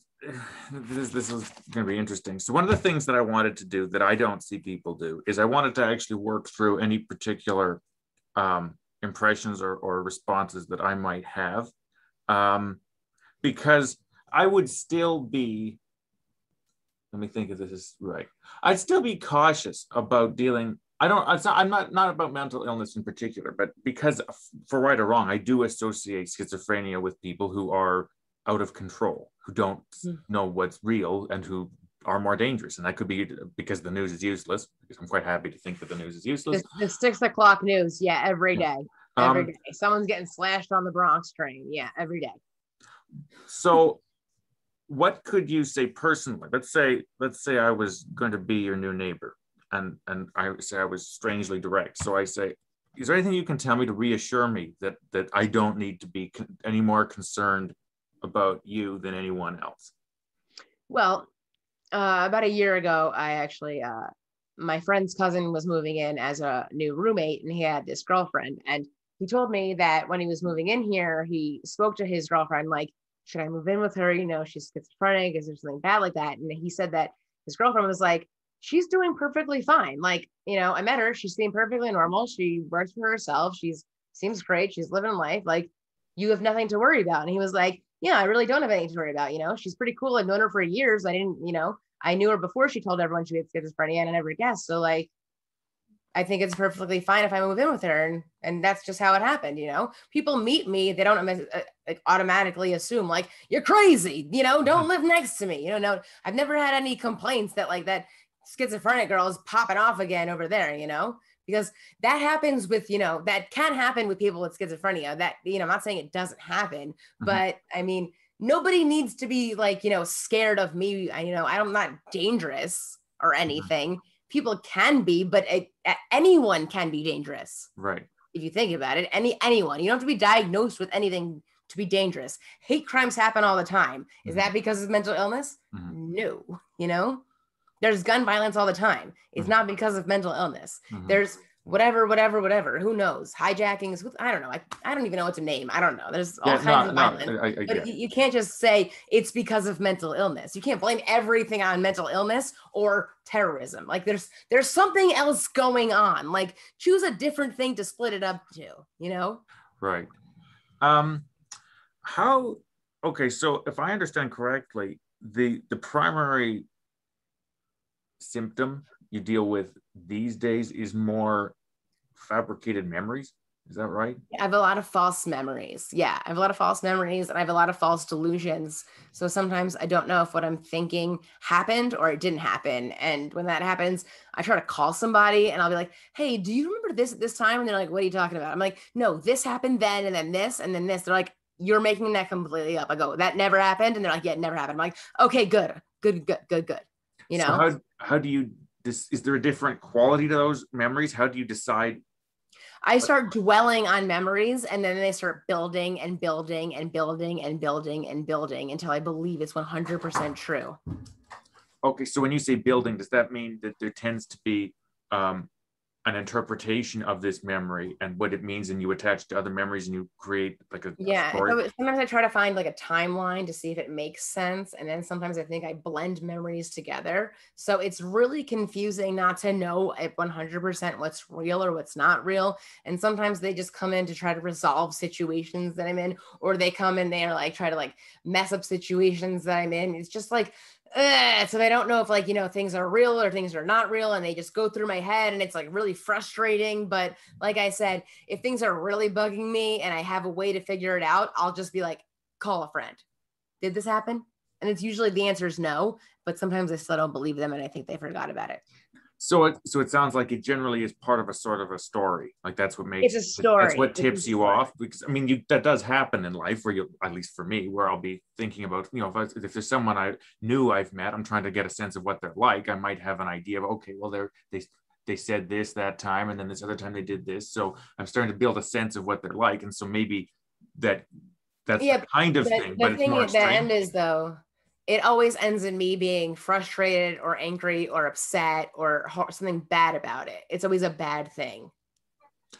this is going to be interesting. So one of the things that I wanted to do that I don't see people do is I wanted to actually work through any particular impressions or responses that I might have, because I would still be, let me think if this is right. I'd still be cautious about dealing. I don't, it's not, I'm not about mental illness in particular, but because for right or wrong, I do associate schizophrenia with people who are out of control, who don't know what's real and who are more dangerous. And that could be because the news is useless, because I'm quite happy to think that the news is useless. The 6 o'clock news. Yeah. Every day. Every day. Um, Someone's getting slashed on the Bronx train. Yeah. Every day. So what could you say personally? Let's say I was going to be your new neighbor, and I say I was strangely direct. So I say, is there anything you can tell me to reassure me that I don't need to be any more concerned about you than anyone else? Well, about a year ago, I actually, my friend's cousin was moving in as a new roommate, and he had this girlfriend. And he told me that when he was moving in here, he spoke to his girlfriend, like, should I move in with her? She's schizophrenic. Is there something bad like that? And he said that his girlfriend was like, she's doing perfectly fine. Like, I met her. She seemed perfectly normal. She works for herself. Seems great. She's living life. Like, you have nothing to worry about. And he was like, yeah, I really don't have anything to worry about. She's pretty cool. I've known her for years. I knew her before she told everyone she had schizophrenia, and I never guessed. So, like, I think it's perfectly fine if I move in with her. And that's just how it happened. People meet me. They don't like automatically assume like, you're crazy, don't live next to me. No, I've never had any complaints that like that schizophrenic girl is popping off again over there, because that happens with, that can happen with people with schizophrenia. That, I'm not saying it doesn't happen, but I mean, nobody needs to be like, scared of me. I'm not dangerous or anything. People can be, but anyone can be dangerous. Right. If you think about it, anyone, you don't have to be diagnosed with anything to be dangerous. Hate crimes happen all the time. Is that because of mental illness? No, there's gun violence all the time. It's not because of mental illness. There's whatever, who knows? Hijackings, I don't know. I don't even know what to name. I don't know. There's all kinds of violence. But you can't just say it's because of mental illness. You can't blame everything on mental illness or terrorism. Like there's something else going on. Like choose a different thing to split it up to, Right. Okay, so if I understand correctly, the primary symptom you deal with these days is more fabricated memories. Is that right? I have a lot of false memories. Yeah, I have a lot of false memories, and I have a lot of false delusions. So sometimes I don't know if what I'm thinking happened or it didn't happen. And when that happens, I try to call somebody and I'll be like, hey, do you remember this at this time? And they're like, what are you talking about? I'm like, no, this happened then, and then this, and then this. They're like, you're making that completely up. I go, that never happened. And they're like, yeah, it never happened. I'm like, okay, good. So how do you, is there a different quality to those memories? How do you decide? I start dwelling on memories, and then they start building and building and building and building and building until I believe it's 100% true. Okay, so when you say building, does that mean that there tends to be an interpretation of this memory and what it means, and you attach to other memories and you create like a story? So sometimes I try to find like a timeline to see if it makes sense, and then sometimes I think I blend memories together, so it's really confusing not to know at 100% what's real or what's not real. And sometimes they just come in to try to resolve situations that I'm in, or they come in there like try to like mess up situations that I'm in. It's just like so I don't know if like things are real or things are not real, and they just go through my head, and it's like really frustrating. But like I said, if things are really bugging me and I have a way to figure it out, I'll just be like, call a friend. Did this happen? And it's usually the answer is no, but sometimes I still don't believe them and I think they forgot about it. So it sounds like it generally is part of a sort of a story. Like that's what makes it's a story. That's what tips you off. Because I mean, that does happen in life where you, at least for me, where I'll be thinking about, if there's someone I've met, I'm trying to get a sense of what they're like. I might have an idea of, okay, well, they said this that time, and then this other time they did this. So I'm starting to build a sense of what they're like. And so maybe that's Yeah, the kind of thing, but the it's thing more at the extreme. end is though, it always ends in me being frustrated or angry or upset or something bad about it. It's always a bad thing.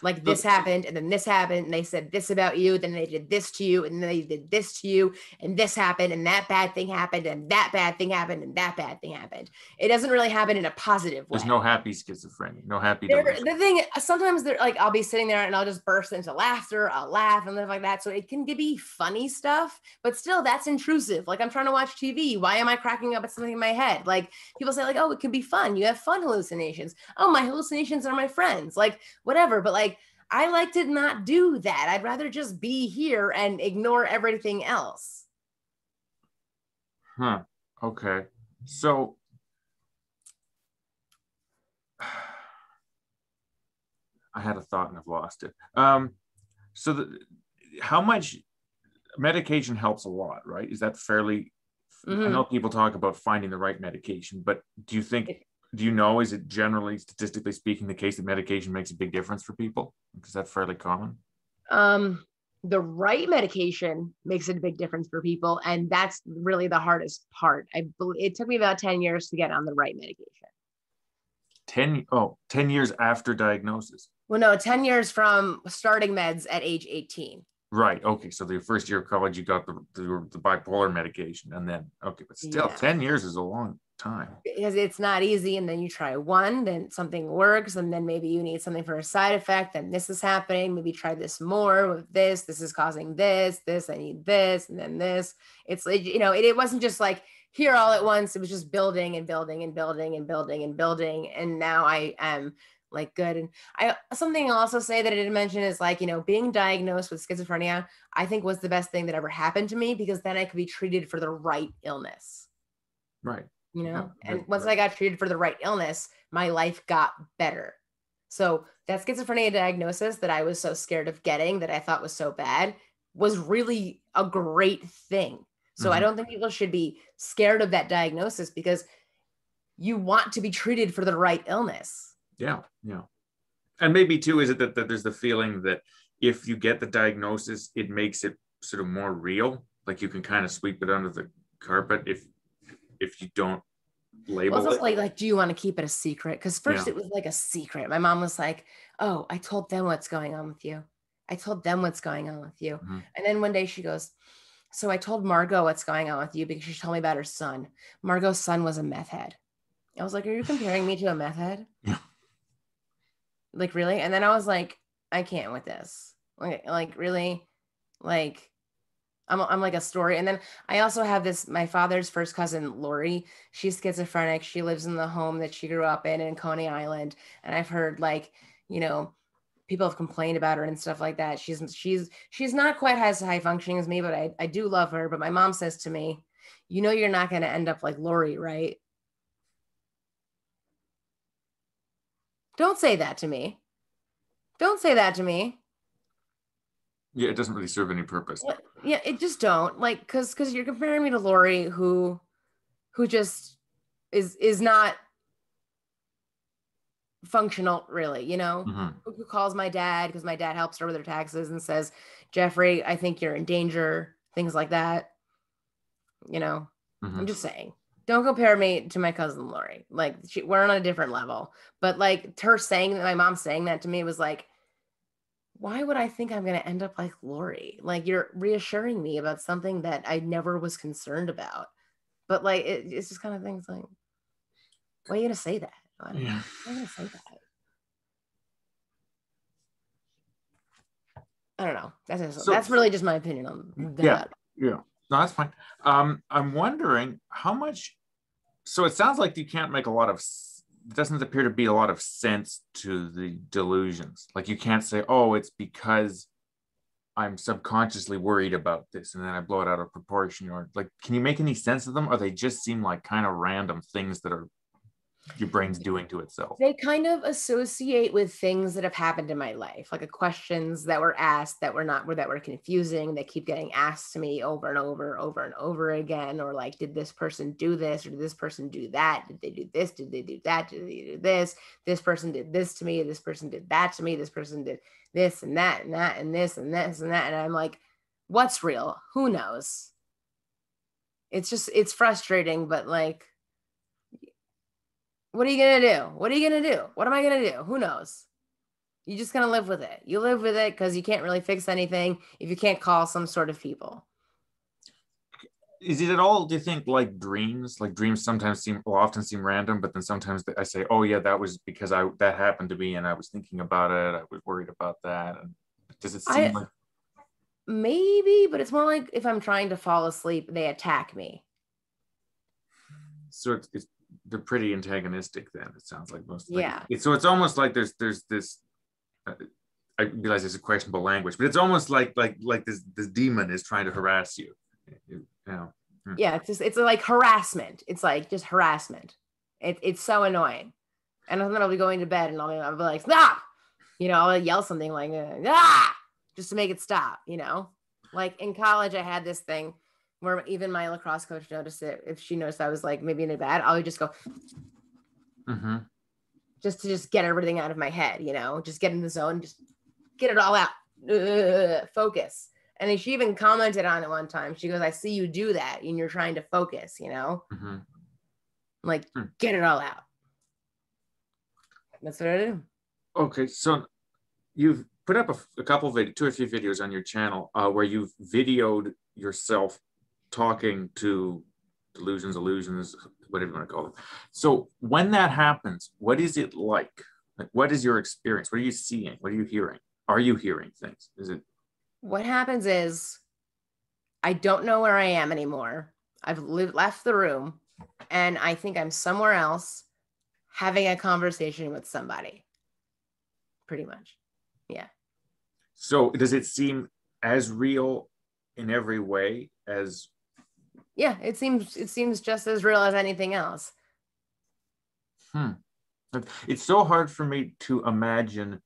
Like this happened, and then this happened, and they said this about you, then they did this to you, and then they did this to you, and this happened, and that bad thing happened, and that bad thing happened, and that bad thing happened. It doesn't really happen in a positive way. There's no happy schizophrenia, no happy delusion. The thing, sometimes they're like, I'll be sitting there and I'll just burst into laughter, I'll laugh and stuff like that. So it can be funny stuff, but still that's intrusive. Like I'm trying to watch TV. Why am I cracking up at something in my head? Like people say like, oh, it can be fun. You have fun hallucinations. Oh, my hallucinations are my friends, like whatever. But like, I like to not do that. I'd rather just be here and ignore everything else. Huh. Okay. So I had a thought and I've lost it. So how much medication helps a lot, right? Is that fairly, I know people talk about finding the right medication, but do you know, is it generally statistically speaking the case that medication makes a big difference for people? Is that fairly common? The right medication makes a big difference for people. And that's really the hardest part. It took me about 10 years to get on the right medication. 10 years after diagnosis. Well, no, 10 years from starting meds at age 18. Right. Okay. So the first year of college, you got the bipolar medication, and then okay, but still, 10 years is a long time. Because it's not easy, and then you try one, then something works, and then maybe you need something for a side effect, then this is happening. Maybe try this more with this. This is causing this. I need this, and then this. It's like it wasn't just like here all at once. It was just building and building and building and building and building, and now I am like good. And something I'll also say that I didn't mention is like, being diagnosed with schizophrenia, I think was the best thing that ever happened to me, because then I could be treated for the right illness. Right. And once I got treated for the right illness, my life got better. So that schizophrenia diagnosis that I was so scared of getting, that I thought was so bad, was really a great thing. So I don't think people should be scared of that diagnosis, because you want to be treated for the right illness. Yeah. And maybe too, is it that there's the feeling that if you get the diagnosis, it makes it sort of more real. Like you can kind of sweep it under the carpet if you don't label it. Like, do you want to keep it a secret? Because first it was like a secret. My mom was like, oh, I told them what's going on with you. And then one day she goes, so I told Margot what's going on with you, because she told me about her son. Margot's son was a meth head. I was like, are you comparing me to a meth head? Yeah. Like, really? And then I was like, I can't with this. Like really? Like, I'm like a story. And then I also have my father's first cousin, Lori. She's schizophrenic. She lives in the home that she grew up in Coney Island. And I've heard like, people have complained about her and stuff like that. She's not quite as high functioning as me, but I do love her. But my mom says to me, you're not going to end up like Lori, right? Don't say that to me. Yeah, it doesn't really serve any purpose. Yeah, it just don't. Like, because you're comparing me to Lori, who just is not functional, really, who calls my dad, because my dad helps her with her taxes, and says, Jeffrey, I think you're in danger, things like that. I'm just saying. Don't compare me to my cousin Lori. Like, we're on a different level. But like my mom saying that to me was like, why would I think I'm going to end up like Lori? Like, you're reassuring me about something that I never was concerned about. But like, it's just kind of things like, why are you going to say that? Why are you going to say that? I don't know. That's really just my opinion on that. Yeah. No, that's fine. I'm wondering how much. So it sounds like you can't make it doesn't appear to be a lot of sense to the delusions. Like you can't say, oh, it's because I'm subconsciously worried about this, and then I blow it out of proportion. Or like, can you make any sense of them? Or they just seem like kind of random things that are your brain's doing to itself? They kind of associate with things that have happened in my life, like questions that were asked that were confusing, that keep getting asked to me over and over again, or like, did this person do this, or did this person do that? Did they do this? Did they do that? Did they do this? This person did this to me. This person did that to me. This person did this and that and that and this and this and that. And I'm like, what's real? Who knows? It's frustrating, but like, what are you going to do? What are you going to do? What am I going to do? Who knows? You're just going to live with it. You live with it because you can't really fix anything if you can't call some sort of people. Is it at all, do you think, like dreams? Like dreams sometimes often seem random, but then sometimes I say, oh yeah, that was because that happened to me and I was thinking about it. I was worried about that. And does it seem like... Maybe, but it's more like if I'm trying to fall asleep, they attack me. So they're pretty antagonistic then, it sounds like most. Yeah. So it's almost like there's this, I realize it's a questionable language, but it's almost like this demon is trying to harass you. Yeah, it's like harassment. It's like just harassment. It's so annoying. And then I'll be going to bed and I'll be like, stop! I'll yell something like, ah! Just to make it stop, Like in college, I had this thing where even my lacrosse coach noticed it. If she noticed I was like maybe in a bad, I would just go, just to get everything out of my head, just get in the zone, just get it all out, focus. And she even commented on it one time. She goes, I see you do that and you're trying to focus, like get it all out. That's what I do. Okay. So you've put up a couple of 2 or 3 videos on your channel where you've videoed yourself talking to delusions, illusions, whatever you want to call them. So when that happens, what is it like? Like, what is your experience? What are you seeing? What are you hearing? Are you hearing things? What happens is I don't know where I am anymore. I've left the room and I think I'm somewhere else having a conversation with somebody. Pretty much. Yeah. So does it seem as real in every way as... Yeah, it seems just as real as anything else. It's so hard for me to imagine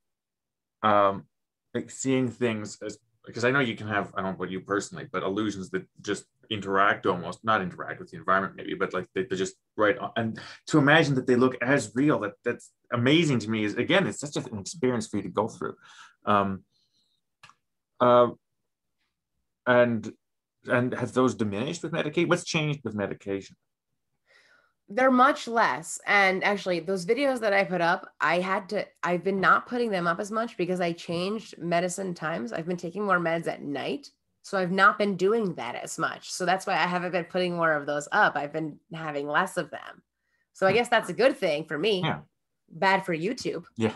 like seeing things as, because I know you can have, I don't know about you personally, but illusions that just not interact with the environment maybe, but like they're just right on. And to imagine that they look as real, that's amazing to me. Is again, it's such an experience for you to go through. And have those diminished with medication? What's changed with medication? They're much less. And actually, those videos that I put up, I've been not putting them up as much because I changed medicine times. I've been taking more meds at night. So I've not been doing that as much. So that's why I haven't been putting more of those up. I've been having less of them. So I guess that's a good thing for me. Yeah. Bad for YouTube. Yeah.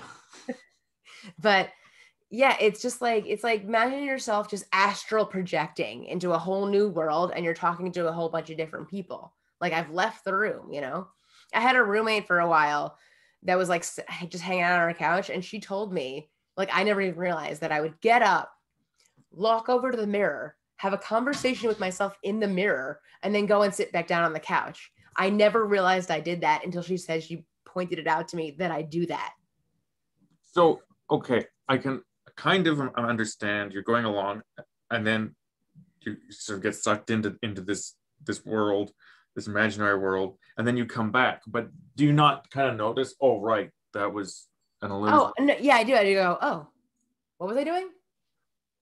But yeah, it's like imagine yourself just astral projecting into a whole new world and you're talking to a whole bunch of different people. Like I've left the room, I had a roommate for a while that was like just hanging out on our couch. And she told me, like, I never even realized that I would get up, walk over to the mirror, have a conversation with myself in the mirror, and then go and sit back down on the couch. I never realized I did that until she said she pointed it out to me that I do that. So, okay, I can kind of understand you're going along and then you sort of get sucked into this world, this imaginary world, and then you come back. But do you not kind of notice, oh, right, that was an illusion? Oh, no, yeah, I do. I do go, oh, what was I doing?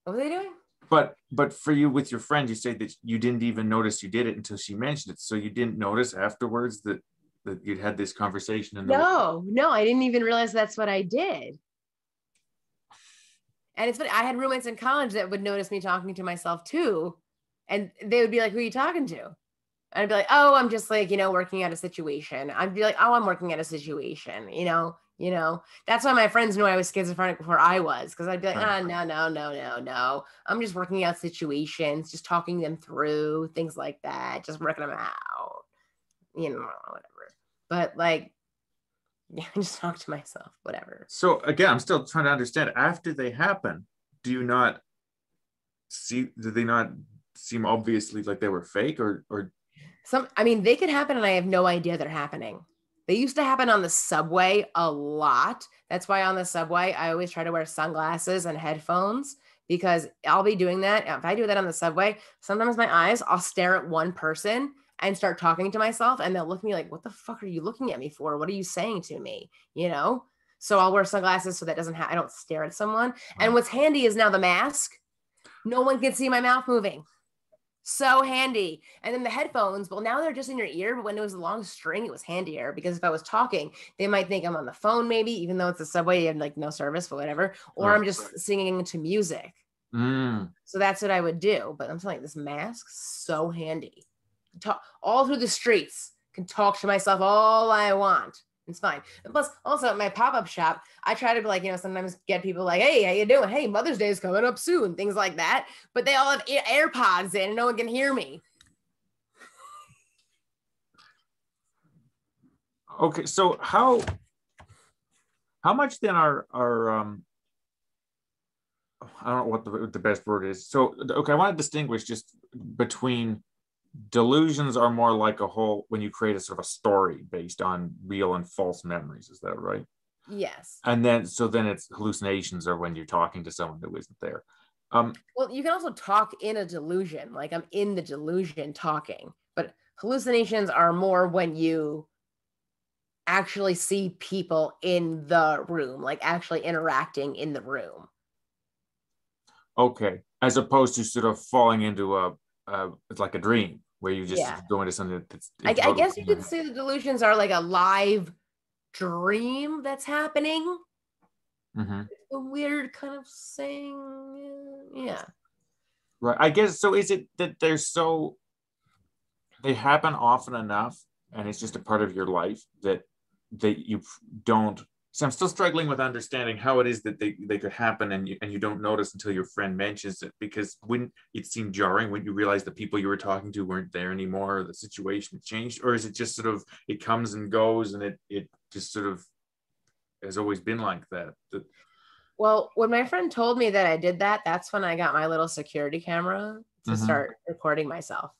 What was I doing? But for you with your friend, you say that you didn't even notice you did it until she mentioned it. So you didn't notice afterwards that you'd had this conversation? No, I didn't even realize that's what I did. And it's funny, I had roommates in college that would notice me talking to myself too. And they would be like, who are you talking to? And I'd be like, oh, I'm just like, working at a situation. I'd be like, oh, I'm working at a situation, That's why my friends knew I was schizophrenic before I was. Because I'd be like, no. I'm just working out situations, just talking them through, things like that. Just working them out, whatever. But like, yeah, I just talk to myself, whatever. So again, I'm still trying to understand. After they happen, do they not seem obviously like they were fake or they could happen and I have no idea they're happening. They used to happen on the subway a lot. That's why on the subway, I always try to wear sunglasses and headphones because I'll be doing that. If I do that on the subway, sometimes my eyes, I'll stare at one person and start talking to myself and they'll look at me like, what the fuck are you looking at me for? What are you saying to me? You know? So I'll wear sunglasses so that I don't stare at someone. Right. And what's handy is now the mask. No one can see my mouth moving. So handy. And then the headphones, well, now they're just in your ear, but when it was a long string, it was handier because if I was talking, they might think I'm on the phone, maybe, even though it's a subway and like no service, but whatever. Or I'm just singing to music. So that's what I would do. But I'm telling you, this mask, so handy. Talk all through the streets, can talk to myself all I want. It's fine. And plus, also at my pop-up shop, I try to be like, sometimes get people like, hey, how you doing? Hey, Mother's Day is coming up soon. Things like that. But they all have AirPods in and no one can hear me. Okay, so how much then are I don't know what the best word is. So, okay, I want to distinguish just between delusions are more like a whole, when you create a sort of a story based on real and false memories. Is that right? Yes. And then it's hallucinations are when you're talking to someone who isn't there. Well, you can also talk in a delusion, like I'm in the delusion talking, but hallucinations are more when you actually see people in the room, like actually interacting in the room. Okay. As opposed to sort of falling into it's like a dream where you just go into something that's I guess you could say the delusions are like a live dream that's happening. It's a weird kind of saying. Yeah. Right. I guess so. Is it that they happen often enough and it's just a part of your life that you don't. So I'm still struggling with understanding how it is that they could happen and you don't notice until your friend mentions it, because wouldn't it seem jarring when you realize the people you were talking to weren't there anymore, or the situation changed? Or is it just sort of, it comes and goes and it just sort of has always been like that? Well, when my friend told me that I did that, that's when I got my little security camera to start recording myself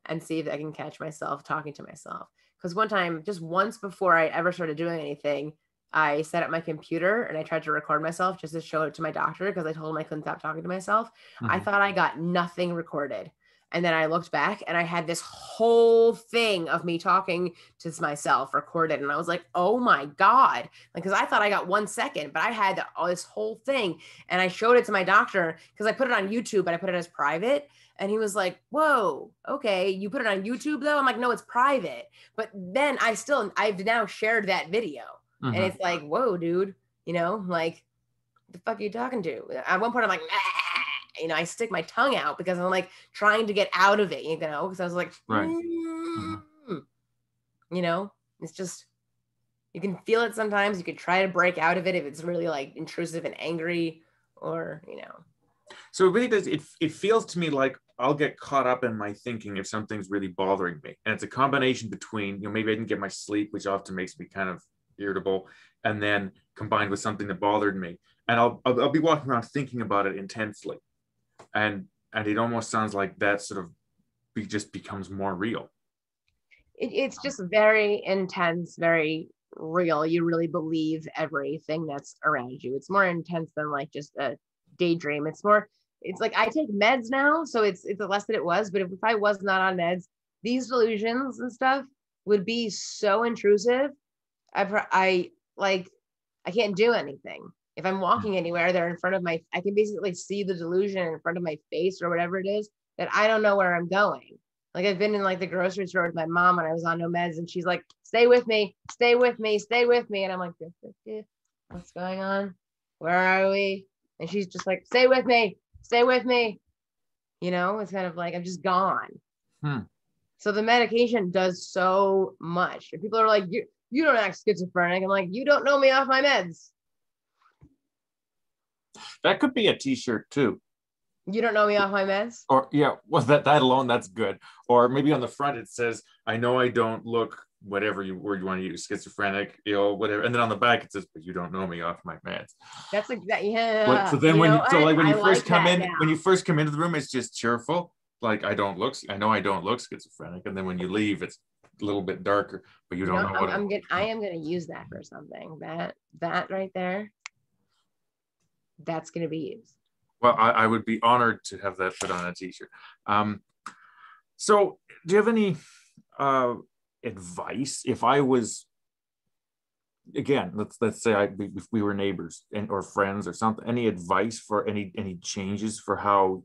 and see if I can catch myself talking to myself. Because one time, just once before I ever started doing anything, I set up my computer and I tried to record myself just to show it to my doctor because I told him I couldn't stop talking to myself. I thought I got nothing recorded. And then I looked back and I had this whole thing of me talking to myself recorded. And I was like, oh my God. Because I thought I got 1 second, but I had this whole thing. And I showed it to my doctor because I put it on YouTube, but I put it as private. And he was like, whoa, okay. You put it on YouTube though? I'm like, no, it's private. But then I've now shared that video. And it's like, whoa, dude, like, the fuck are you talking to? At one point, I'm like, nah. I stick my tongue out because I'm like trying to get out of it, because I was like, right. It's just, you can feel it sometimes. You could try to break out of it if it's really like intrusive and angry or. So it really does. It feels to me like I'll get caught up in my thinking if something's really bothering me. And it's a combination between, maybe I didn't get my sleep, which often makes me kind of irritable, and then combined with something that bothered me, and I'll be walking around thinking about it intensely, and it almost sounds like that sort of just becomes more real. It's just very intense, very real. You really believe everything that's around you. It's more intense than like just a daydream. It's like I take meds now, so it's less than it was. But if I was not on meds, these delusions and stuff would be so intrusive. I can't do anything. If I'm walking anywhere, they're in front of I can basically see the delusion in front of my face or whatever it is, that I don't know where I'm going. Like I've been in like the grocery store with my mom when I was on no meds, and she's like, stay with me, stay with me, stay with me. And I'm like, what's going on? Where are we? And she's just like, stay with me, stay with me. It's kind of like, I'm just gone. So the medication does so much. And people are like, you don't act schizophrenic. I'm like, you don't know me off my meds. That could be a t-shirt too. You don't know me off my meds? Or yeah, well that alone, that's good. Or maybe on the front it says, I know I don't look, whatever word you want to use, schizophrenic, whatever. And then on the back it says, but you don't know me off my meds. That's like that, yeah. So then when you first come into the room, it's just cheerful. Like I know I don't look schizophrenic. And then when you leave, it's a little bit darker, but you don't know what I am gonna use that for something. That right there, that's gonna be used. Well, I would be honored to have that put on a t-shirt. So do you have any advice if I was, again, let's say if we were neighbors or friends or something, any advice for any changes for how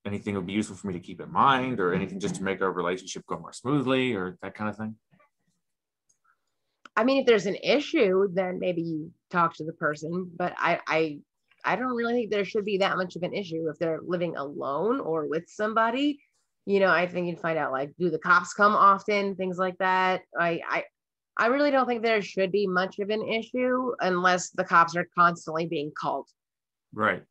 anything would be useful for me to keep in mind, or anything just to make our relationship go more smoothly, or that kind of thing? I mean, if there's an issue, then maybe you talk to the person, but I don't really think there should be that much of an issue if they're living alone or with somebody. I think you'd find out, like, do the cops come often, things like that. I really don't think there should be much of an issue unless the cops are constantly being called. Right.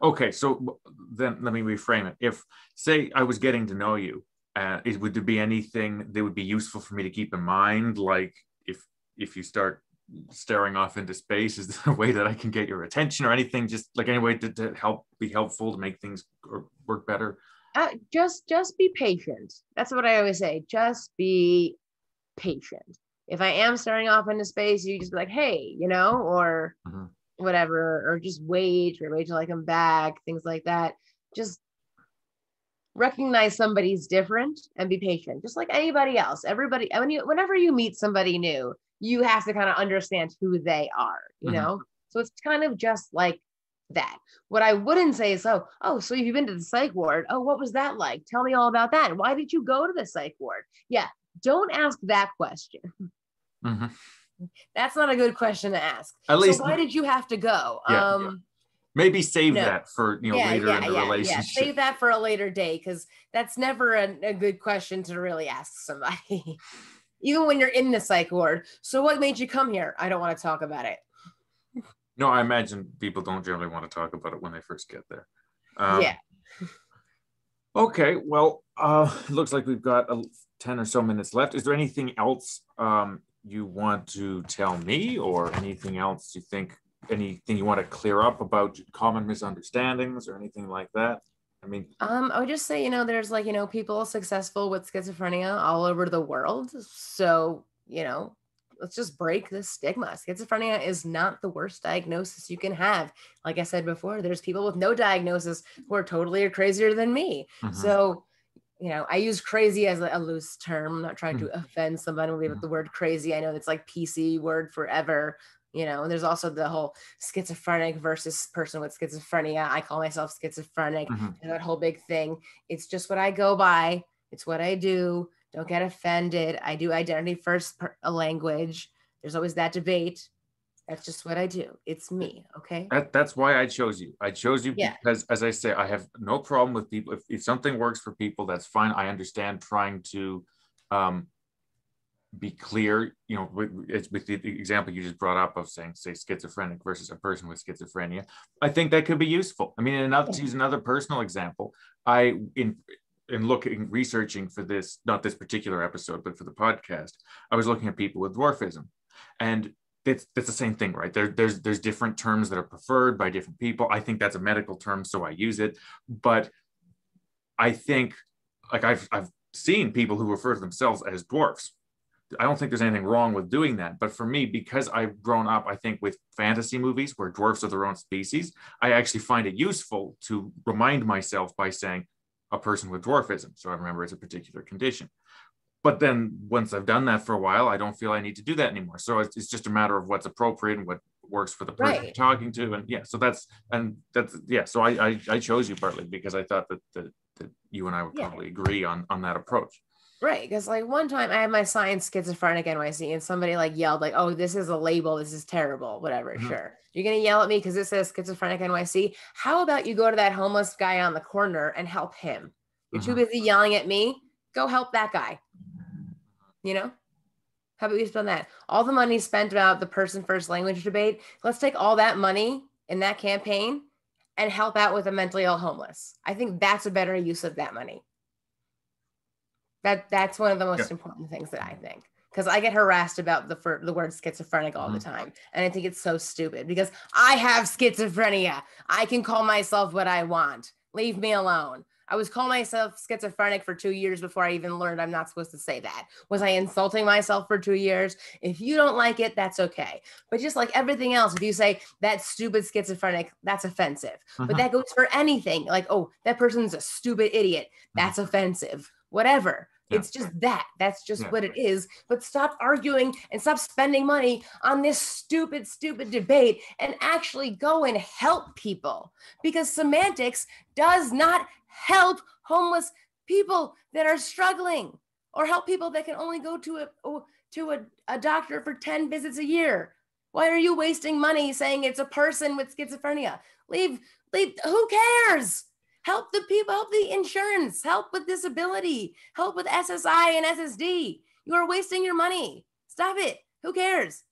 Okay, so then let me reframe it. If, say, I was getting to know you, would there be anything that would be useful for me to keep in mind? Like if you start staring off into space, is there a way that I can get your attention, or anything, just like any way to be helpful to make things work better? Just be patient. That's what I always say. Just be patient. If I am staring off into space, you just be like, hey, or whatever, or just wait till I come back, things like that. Just recognize somebody's different and be patient, just like anybody else. Everybody, whenever you meet somebody new, you have to kind of understand who they are, So it's kind of just like that. What I wouldn't say is, so you've been to the psych ward. Oh, what was that like? Tell me all about that. Why did you go to the psych ward? Yeah. Don't ask that question. Mm-hmm. That's not a good question to ask. At least, so why did you have to go? Yeah. Maybe save that for later in the relationship. Yeah, save that for a later day, because that's never a good question to really ask somebody. Even when you're in the psych ward. So what made you come here? I don't want to talk about it. No, I imagine people don't generally want to talk about it when they first get there. Yeah. Okay, well, it looks like we've got 10 or so minutes left. Is there anything else you want to tell me, or anything else anything you want to clear up about common misunderstandings or anything like that? I mean, I would just say, there's people successful with schizophrenia all over the world. So, let's just break this stigma. Schizophrenia is not the worst diagnosis you can have. Like I said before, there's people with no diagnosis who are totally crazier than me. Mm-hmm. So, I use crazy as a loose term. I'm not trying to offend somebody with the word crazy. I know it's like PC word forever. And there's also the whole schizophrenic versus person with schizophrenia. I call myself schizophrenic. And that whole big thing. It's just what I go by. It's what I do. Don't get offended. I do identity first language. There's always that debate. That's just what I do. It's me. Okay. That's why I chose you. I chose you because, as I say, I have no problem with people. If something works for people, that's fine. I understand trying to be clear, with the example you just brought up of say schizophrenic versus a person with schizophrenia. I think that could be useful. I mean, to use another personal example, in researching for this, not this particular episode, but for the podcast, I was looking at people with dwarfism, and it's the same thing, right? There's different terms that are preferred by different people. I think that's a medical term, so I use it. But I think, like, I've seen people who refer to themselves as dwarfs. I don't think there's anything wrong with doing that. But for me, because I've grown up, I think, with fantasy movies where dwarfs are their own species, I actually find it useful to remind myself by saying a person with dwarfism. So I remember it's a particular condition. But then once I've done that for a while, I don't feel I need to do that anymore. So it's just a matter of what's appropriate and what works for the person you're talking to. And so I chose you partly because I thought that you and I would probably agree on that approach. Right, because like one time I had my sign schizophrenic NYC and somebody like yelled like, oh, this is a label, this is terrible, whatever. Sure, you're gonna yell at me because it says schizophrenic NYC. How about you go to that homeless guy on the corner and help him? You're too busy yelling at me. Go help that guy. How about we spend that? All the money spent about the person first language debate, let's take all that money in that campaign and help out with the mentally ill homeless. I think that's a better use of that money. That's one of the most important things that I think, because I get harassed about the word schizophrenic all the time. And I think it's so stupid because I have schizophrenia. I can call myself what I want. Leave me alone. I was calling myself schizophrenic for 2 years before I even learned I'm not supposed to say that. Was I insulting myself for 2 years? If you don't like it, that's okay. But just like everything else, if you say that stupid schizophrenic, that's offensive. But that goes for anything. Like, oh, that person's a stupid idiot. That's offensive. Whatever. Yeah. It's just that. That's just what it is. But stop arguing and stop spending money on this stupid debate and actually go and help people. Because semantics does not help homeless people that are struggling, or help people that can only go to a doctor for 10 visits a year. Why are you wasting money saying it's a person with schizophrenia? Leave, who cares? Help the people, help the insurance, help with disability, help with SSI and SSD. You are wasting your money. Stop it. Who cares?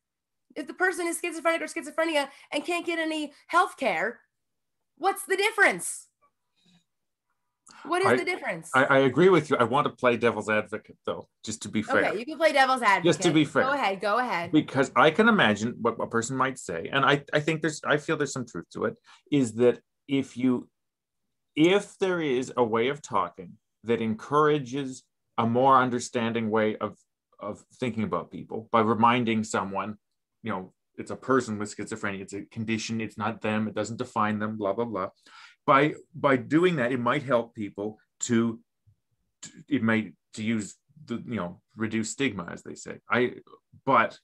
If the person is schizophrenic or schizophrenia and can't get any health care, what's the difference? What is the difference? I agree with you. I want to play devil's advocate, though, just to be fair. Okay, you can play devil's advocate. Just to be fair. Go ahead. Because I can imagine what a person might say, and I feel there's some truth to it, is that if there is a way of talking that encourages a more understanding way of thinking about people by reminding someone, it's a person with schizophrenia, it's a condition, it's not them, it doesn't define them, blah, blah, blah. By doing that, it might help people to use the, reduce stigma, as they say. But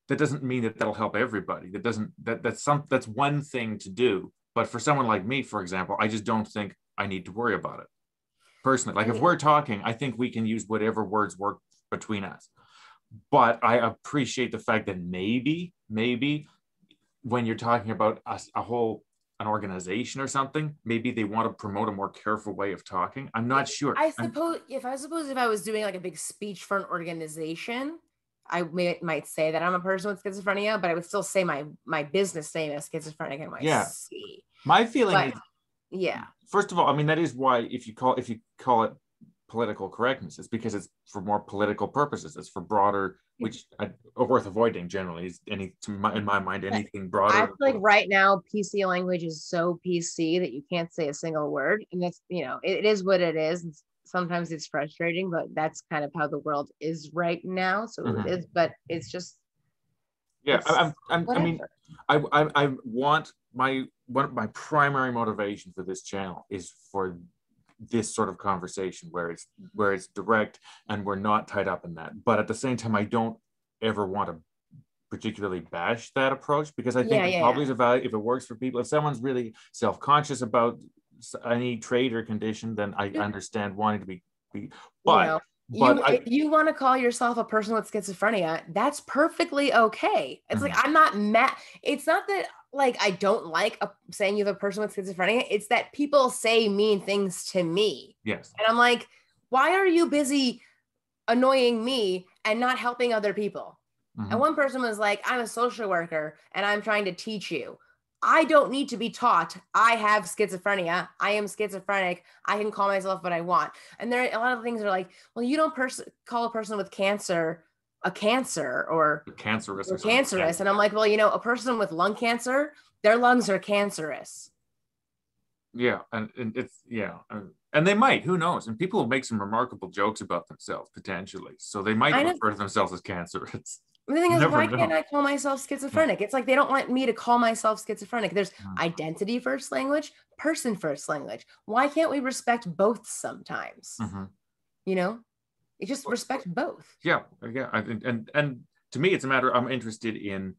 that doesn't mean that that'll help everybody. That's one thing to do. But for someone like me, for example, I just don't think I need to worry about it personally. Like if we're talking, I think we can use whatever words work between us. But I appreciate the fact that maybe when you're talking about an organization or something, maybe they want to promote a more careful way of talking. I'm not sure. I suppose if I was doing like a big speech for an organization, I might say that I'm a person with schizophrenia, but I would still say my business name is Schizophrenic NYC. My feeling is, yeah. First of all, I mean, that is why if you call it political correctness, it's because it's for more political purposes. It's for broader, which are worth avoiding generally. Is in my mind, anything broader. I feel like right now PC language is so PC that you can't say a single word, and that's it is what it is. Sometimes it's frustrating, but that's kind of how the world is right now. So it is, but it's just I want one of my primary motivation for this channel is for this sort of conversation where it's direct and we're not tied up in that. But at the same time, I don't ever want to particularly bash that approach, because I think it probably is a value if it works for people. If someone's really self-conscious about any trait or condition, then I understand wanting to be but if you want to call yourself a person with schizophrenia, that's perfectly okay. It's like, I'm not mad. It's not that like I don't like saying you have a person with schizophrenia. It's that people say mean things to me. Yes. And I'm like, why are you busy annoying me and not helping other people? And one person was like, I'm a social worker and I'm trying to teach you. I don't need to be taught. I have schizophrenia. I am schizophrenic. I can call myself what I want. And there are a lot of things that are like, well, you don't call a person with cancer a cancer or cancerous. And I'm like, well, a person with lung cancer, their lungs are cancerous. Yeah. And it's, and they might, who knows? And people will make some remarkable jokes about themselves potentially. So they might refer to themselves as cancerous. The thing is, why can't I call myself schizophrenic? It's like they don't want me to call myself schizophrenic. There's identity first language, person first language. Why can't we respect both sometimes? You just respect both. Yeah. And to me, it's a matter. I'm interested in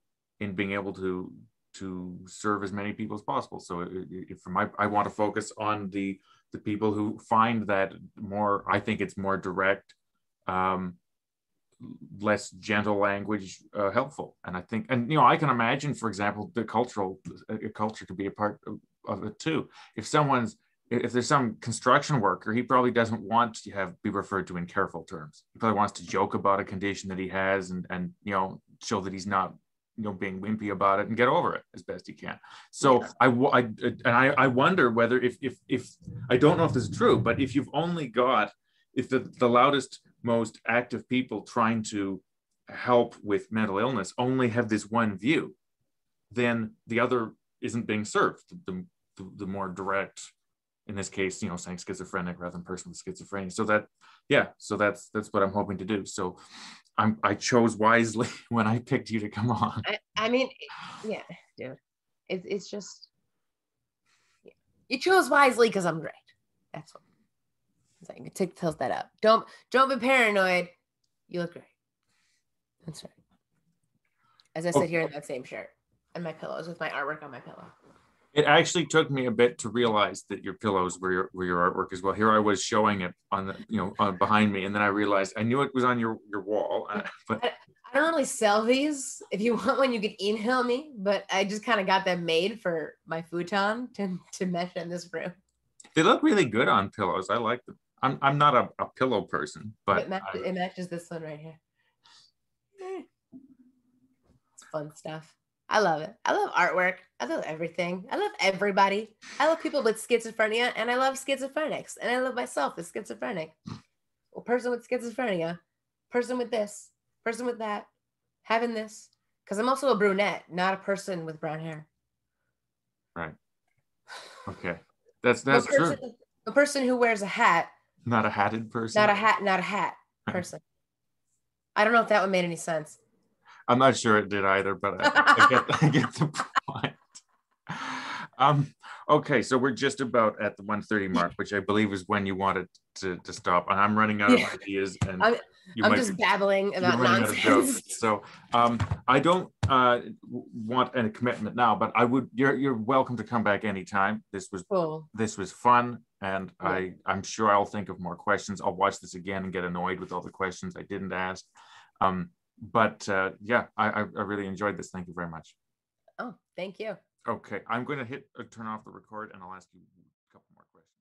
being able to serve as many people as possible. So I want to focus on the people who find that more. I think it's more direct. Less gentle language helpful, and I think, and I can imagine, for example, the culture could be a part of it too. If there's some construction worker, he probably doesn't want to be referred to in careful terms. He probably wants to joke about a condition that he has and show that he's not being wimpy about it and get over it as best he can. So I wonder whether if I don't know if this is true, but if you've only got the loudest, most active people trying to help with mental illness only have this one view, then the other isn't being served. The more direct, in this case, you know, saying schizophrenic rather than person with schizophrenia. So that, yeah, so that's what I'm hoping to do. So I chose wisely when I picked you to come on. I mean, yeah, dude, it's just, yeah. You chose wisely because I'm great. That's what. So you can tilt that up. Don't be paranoid. You look great. That's right. As I sit here in that same shirt and my pillows with my artwork on my pillow. It actually took me a bit to realize that your pillows were your artwork as well. Here I was showing it on the, you know, behind me, and then I realized I knew it was on your wall. But I don't really sell these. If you want one, you can email me. But I just kind of got them made for my futon to mesh in this room. They look really good on pillows. I like them. I'm not a pillow person, but it matches this one right here. It's fun stuff. I love it. I love artwork. I love everything. I love everybody. I love people with schizophrenia, and I love schizophrenics, and I love myself as schizophrenic. A person with schizophrenia, person with this, person with that, having this. Because I'm also a brunette, not a person with brown hair. Right. Okay. That's true. A person who wears a hat. Not a hatted person. Not a hat person. I don't know if that one made any sense. I'm not sure it did either, but I get the point. Okay, so we're just about at the 1:30 mark, which I believe is when you wanted to stop. And I'm running out of ideas, and I'm just babbling about nonsense. So I don't want any commitment now, but I would. You're welcome to come back anytime. This was cool. This was fun, and cool. I'm sure I'll think of more questions. I'll watch this again and get annoyed with all the questions I didn't ask. But yeah, I really enjoyed this. Thank you very much. Oh, thank you. Okay, I'm going to turn off the record, and I'll ask you a couple more questions.